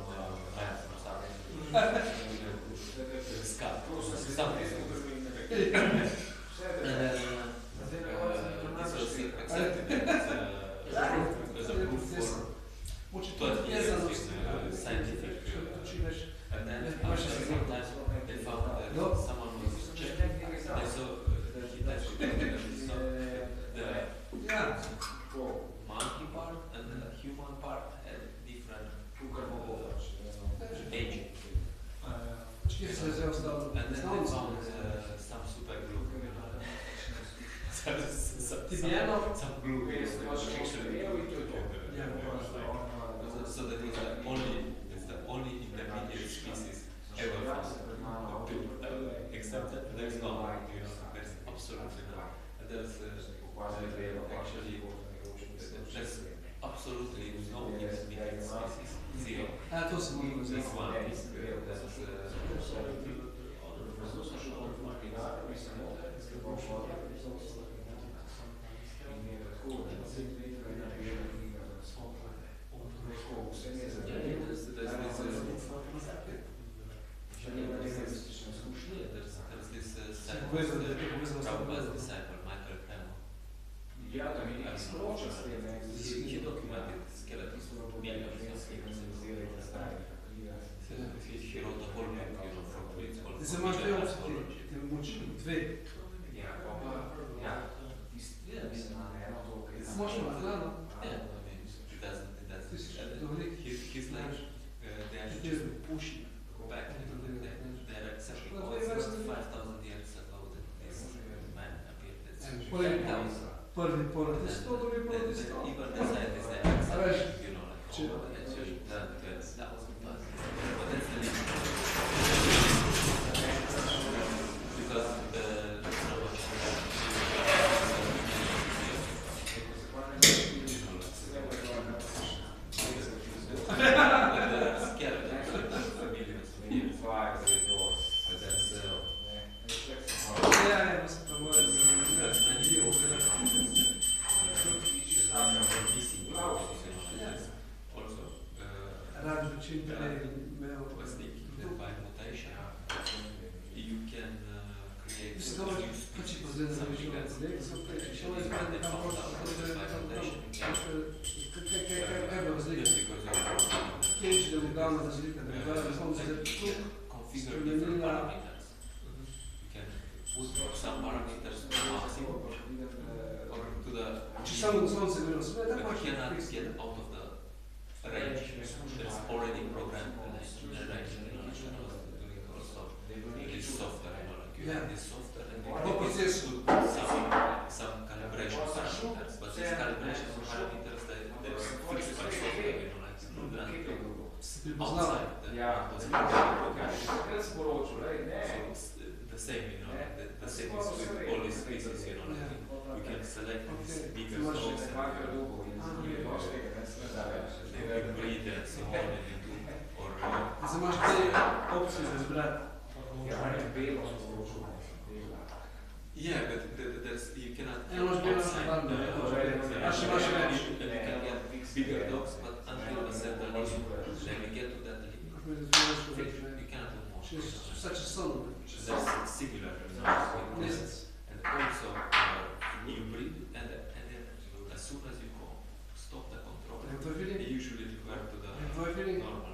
land or something. Something. And then this was accepted as a proof for 20 years in scientific. And then after some time they found that someone was checking. They saw he tested the monkey part and the human part had different aging. And then they found some super glue. Some glue. So that is the only intermediate species ever found. Except that there's no, there's absolutely no. And there's actually there's absolutely no intermediate species. Zero. This one is Prabhupada's disciple, Michael Cremo. He documented skeletons of millions of humans. He wrote a whole book, from it's called archaeology. He's like, they are just pushing back. They're accepting 5,000 years ago that this man appeared. Even the scientists that accept, that's 1,000 plus. But that's the limit. Because there's not much by mutation, you can create new species, something that's actually when they found out by mutation, configure different parameters. You can put some parameters to maximum or to the but you cannot get out of the range that's already programmed in the range. This software, like you have this software and you put some calibration parameters, but these calibration parameters they're fixed by software, like outside so it's the same, the same is with all these species, we can select these bigger dogs and they breed and so on or yeah, but there's, you cannot outside you can get bigger dogs, but until a certain limit, then we get to that limit. You cannot do more. There's similar results. And also, you breed, and then as soon as you stop the control, you usually revert to the normal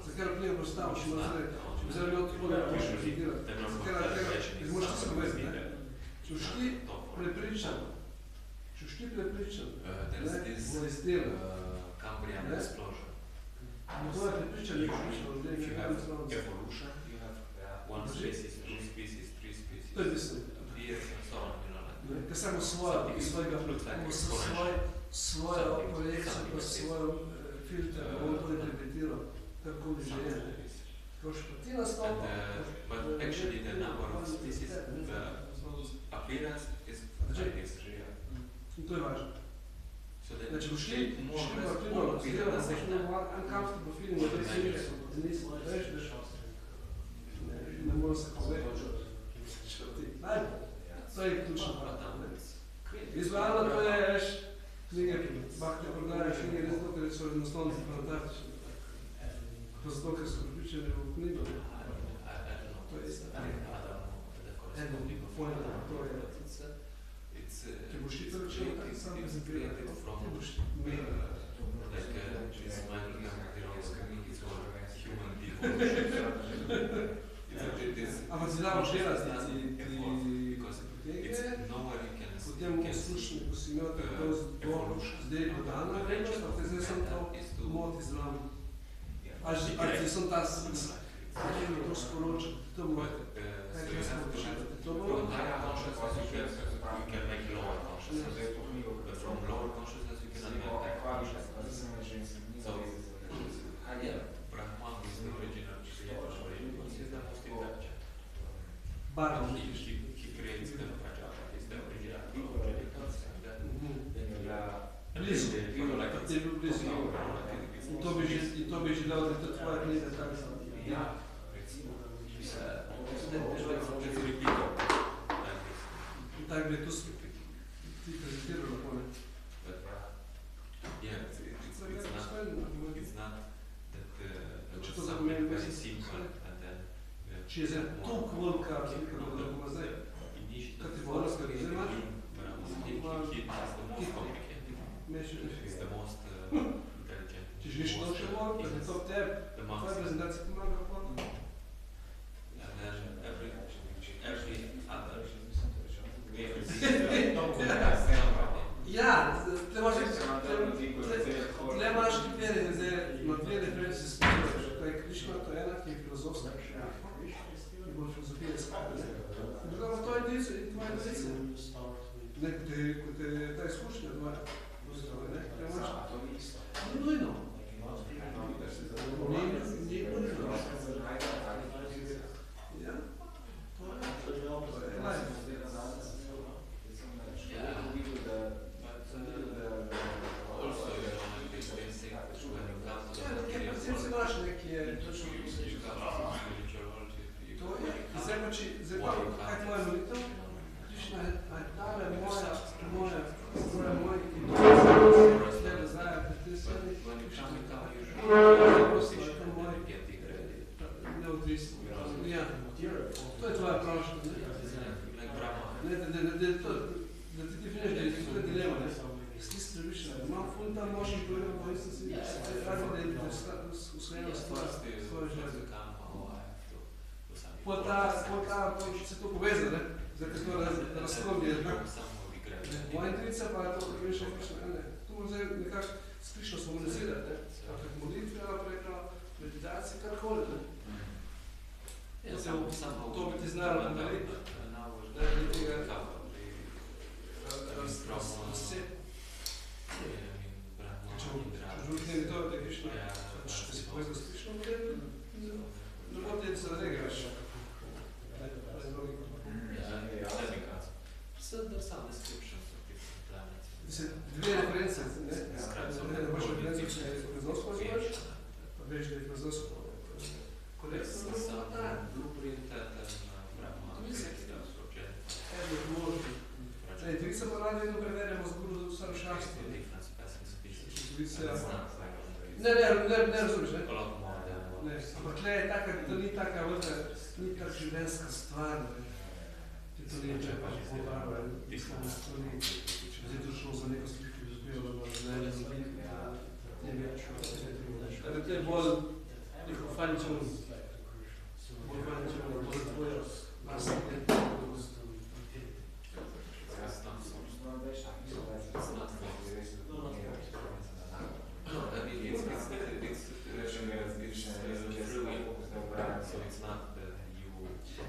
there's this Cambrian explosion. If you have evolution, you have one species, two species, three species, years and so on, but actually the number of species, the appearance is like this. So that Če boš šli uncomfortable feeling v tej smeri, ne morem se povedati. To je ključno. Izvajalo to je, veš, knjige, bhakti-joga, knjige, res to, ker so enostavno fantastične. To zato, ker so pripričani v knjigo. To je isto. Eno, pojena, to je. Če boš ti to rečel, tako sam ne zaprijeti, ti boš menil. Ampak si damo želati, potem uslušni, ko si imel tako zdaj podano vrednost, pa te zdaj sem to moti zlam. Ali ti sem ta nekaj to sporočil, to moti. Kaj če sem početi? To bo? You can make lower consciousness, but from lower consciousness you can make consciousness. So, Brahman is the original source, he is the most intelligent. He creates the Prajapati, he is the original Blizu, ti je bil blizu. In to bi že dal, da je to tvoja knjiga, tako sem. Tak bi to ti prezentiral lahko, ne? Yeah, it's not that something very simple and then... Če je zdaj toliko velika razlika, da bomo zdaj, kaj ti voda skrbi, zdaj imaš? It's the most intelligent. Če želiš to še bolj, da je to v tebi, tvoja prezentacija pomaga v potem? And then every other... Ja, tle imaš kriterije, zdaj na dve referenci se spomniš, to je Krišna, to je ena, ki je filozofska, ki bo filozofija izkladila. Druga pa to je indica in tvoja indica. Ne, kot je ta izkušnja tvoja, ne, kaj imaš? Ni nujno. Ni nujno. Ja, to je live. Zdaj pa, kaj tvoja molitev? Krišna je tale moja in to zdaj razdaja pred te sredi. Neodvisno. Ja, to je tvoja prošnja. Da ti definiraš, da je to dilema, ne? Stisne više, imam ful tam možem povedal, pa nisem si radi, da je usvojeno svoje želje. Po se to poveza, ne? Zdaj, ker to razklobje. Moja intuicija pa je to, da greš nekaj, ne. To moram zdaj nekako skrišno spomunizirati, ne? Prek molitve, prek meditacije, karkoli, ne? To bi ti znalo pomeriti, da je tega razsep. Če žulik ne bi to, da je Krišna, če si povezal s Krišno, ne bo te se regraš. Dve reference, ne? Ne boš reference, če je filozofsko zvaš, pa veš, da je filozofsko korektno, pa ta. Intuicija pa radi vedno preverjamo za guru vsem šahstvo. Ne razumiš, ne? Ampak tle je taka, to ni taka velika, ni kar življenjska stvar, ne? To ni če pa povrava, to ni, če bi to šlo za neko slik filozofijo, da bo ne več. To je bolj neko fine-tune, bolj tvoja lastna.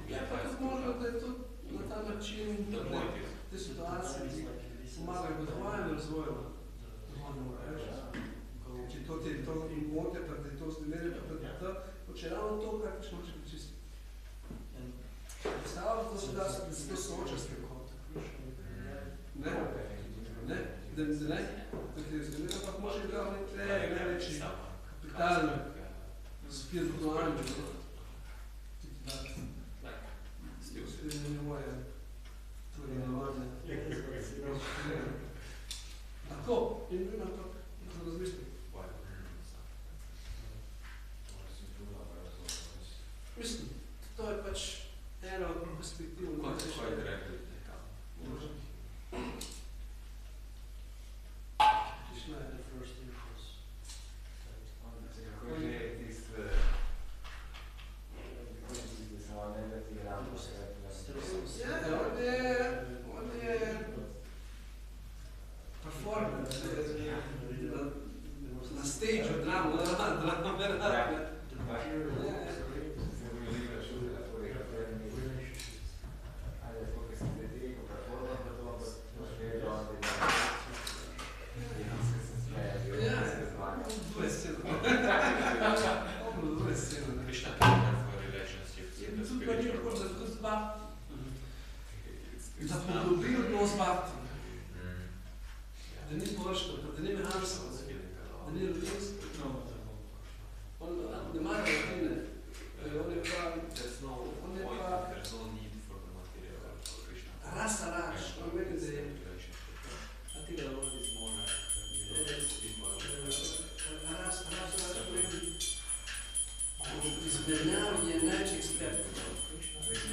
Ja, pa tudi možno, da je to na ta način te situacije, ki pomagajo v tvojem razvoju. Če to ti to imote, pa da je to zdemeli, pa da je to, če ravno to, kar pač moče pričistiti. Predstavljamo, da se to sooča s tem. Ne? da ampak može biti največji kapital spiritualni. Tako, in na to razmišljam. Mislim, to je pač eno perspektivno. Kaj je rekli? Krishna je the first impulse. Kako je tist, samo negativni ramus, on je performer, na stage drama. Da podobi odnos bhakti, da ni površno, da ni mehansko, da ni rutinsko. On ne mara rutine, on je pa rasa rač, on meni, da je rasa rač meni, izmenjav je največ ekspert.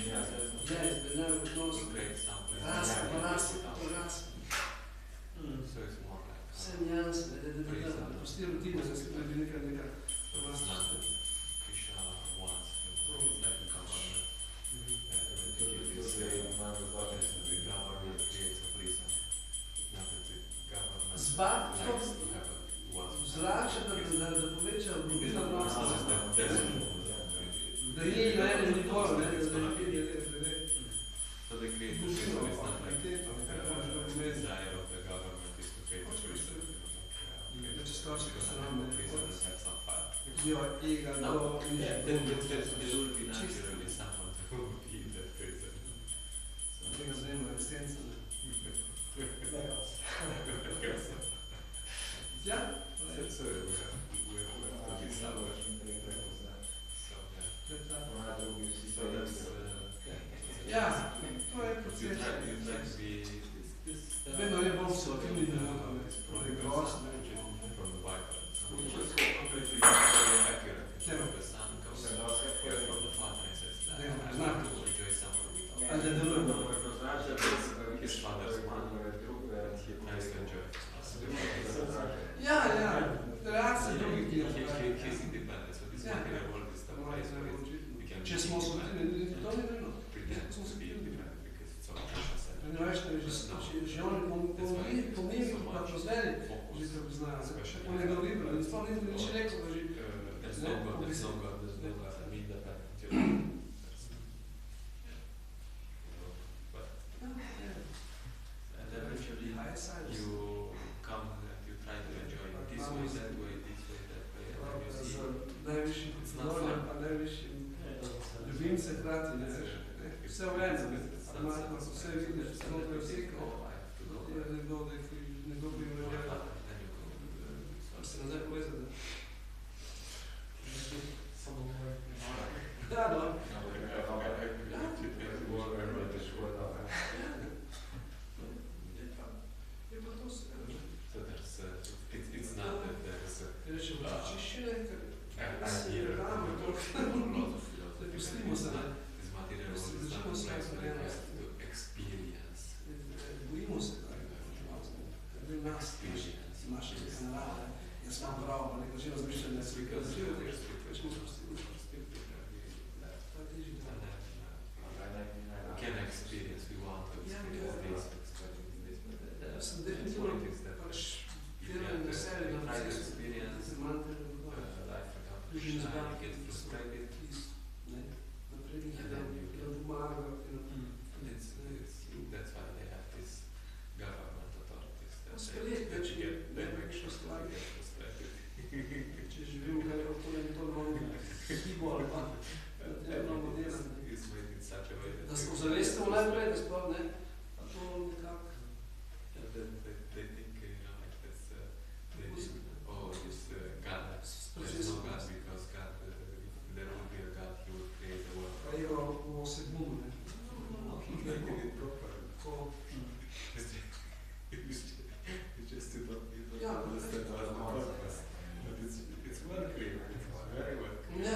Ja, izmenjav odnos. Rasa, vse nijanse, da pusti rutine, da se bi nekaj z bhakti vzrača, da poveča globina odnosa. Da ni na enem nikoli, da je So they create the system, it's not like desire of the government is to create a system. Prisoners have some fun. There will be naturally someone who will be in that prison. Yeah? So we have to be someone. So that's... Ja, to je proces. Vedno je bolj sotilni delovno, to je grozno. Ali da delujemo? Ja, reakcija drugih je. Če smo sotilni, to ne vedno. Ne veš, že oni pomembni, pa poznali, že se poznajo. On je ga vibral, in sploh ni še rekel, da že... And eventually you come and you try to enjoy this way, that way, and you see it's not fun. Ljubimce hkrati, ne veš. Vse v eno, amatno so vse vidiš, znotraj vsega, je nekdo bi imel, ali se nazaj povezati. Da, no. Je pa to se, It's not that there's je reče, čiščine, ker a je ramo, da pustimo se, ne. This material world is not a place where you have to experience. Bojimo se, da je nas, našega kanala, jaz imam prav, pa neko že razmišljam, da se bi kaj zaživel tega, če smo spustili. We can experience, we want to experience this. Jaz sem definitivno pač delam veselje na procesu, experience life without Krishna, you get frustrated. Naprednih je, da pomagajo. That's why they have this government authorities that Sprejet, that you get them nekaj stvari. frustrated. Če živim kaj to imamo hibo ali pa imamo delati. It's made in such a way Da smo zavestimo najprej, da sploh ne, a to nekako. they think pa imamo vsebunu, ne. Ko... Ja,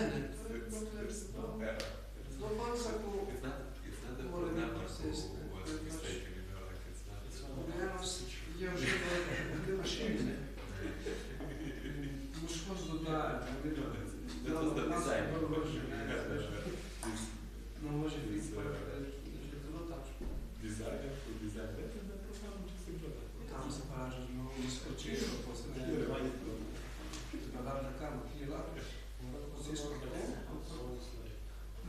ne. No, pa se ko... mora biti proces, ne. Mobilnost je že v mašini, ne. Moš hoč dodajati, no, može biti, že zelo tačno. Tam se paraža, no, izkočiš, pa se ne da radna karma, ki je lahko, procesko tako,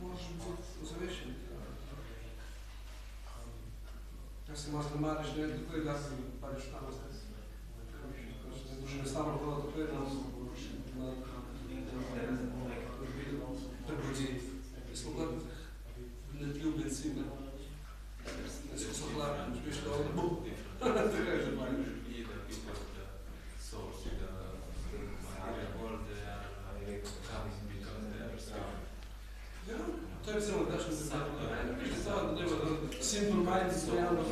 moraš biti ozavešen. Ja se malo zamariš, ne, tako je, da si pariš tam, ne boš enostavno hodil tako je, na prebuditi. Smo kot netljubenci, ne. Ne smo so hladni, če biš dobro, buk. Tako je že manj. Ja, to je recimo dačno simple mind is realno.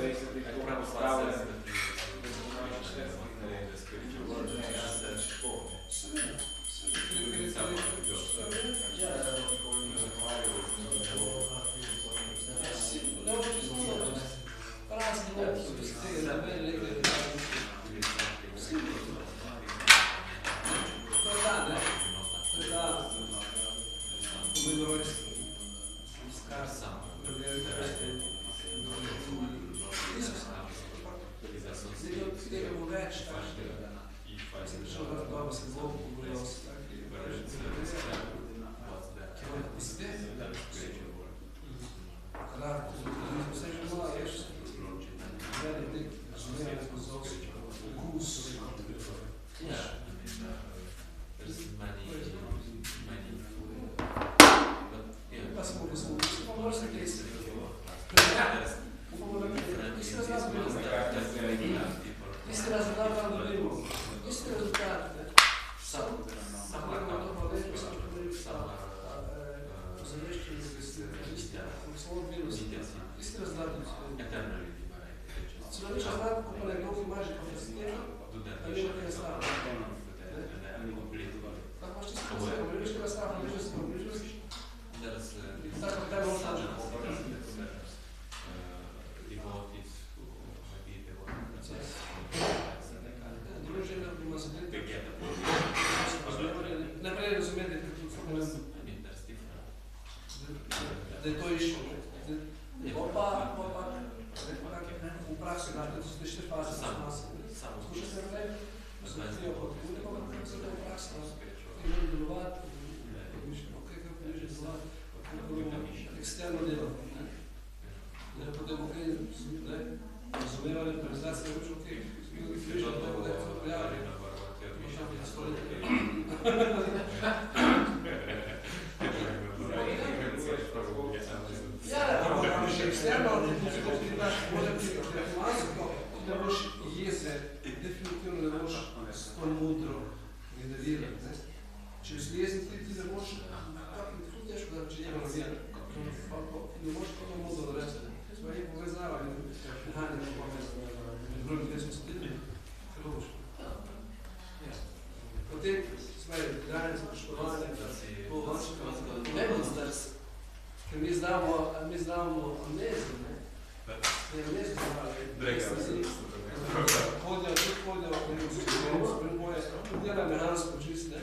Da je to išlo. Pa, v praksi, da so te 4 faze, skuša se naprej, se nekaj podkune, pa kako se to v praksi, kaj želi delovati, kaj želi delovati, eksterno delo. Da potem razumevanje organizacije je ok, križa tako, da je to prijavi. Možda bi stoletje. Ja, še eksterno, mora biti masko, da boš jeze, definitivno ne boš to mudro generirati. Če si jezen, ti ne boš, tako težko, da če jemo razjeti, ne boš to mudro narediti. Smo je povezava, mehanje ne povezava, med drugim, gdje smo stili, kako boš. Potem smo je gledanje za poštovanje, ne bo zdrs. Ker mi znamo amnezijo, ne? Ne amnezijo znamo, hodijo, tudi hodijo, ne dela mehansko čist, ne?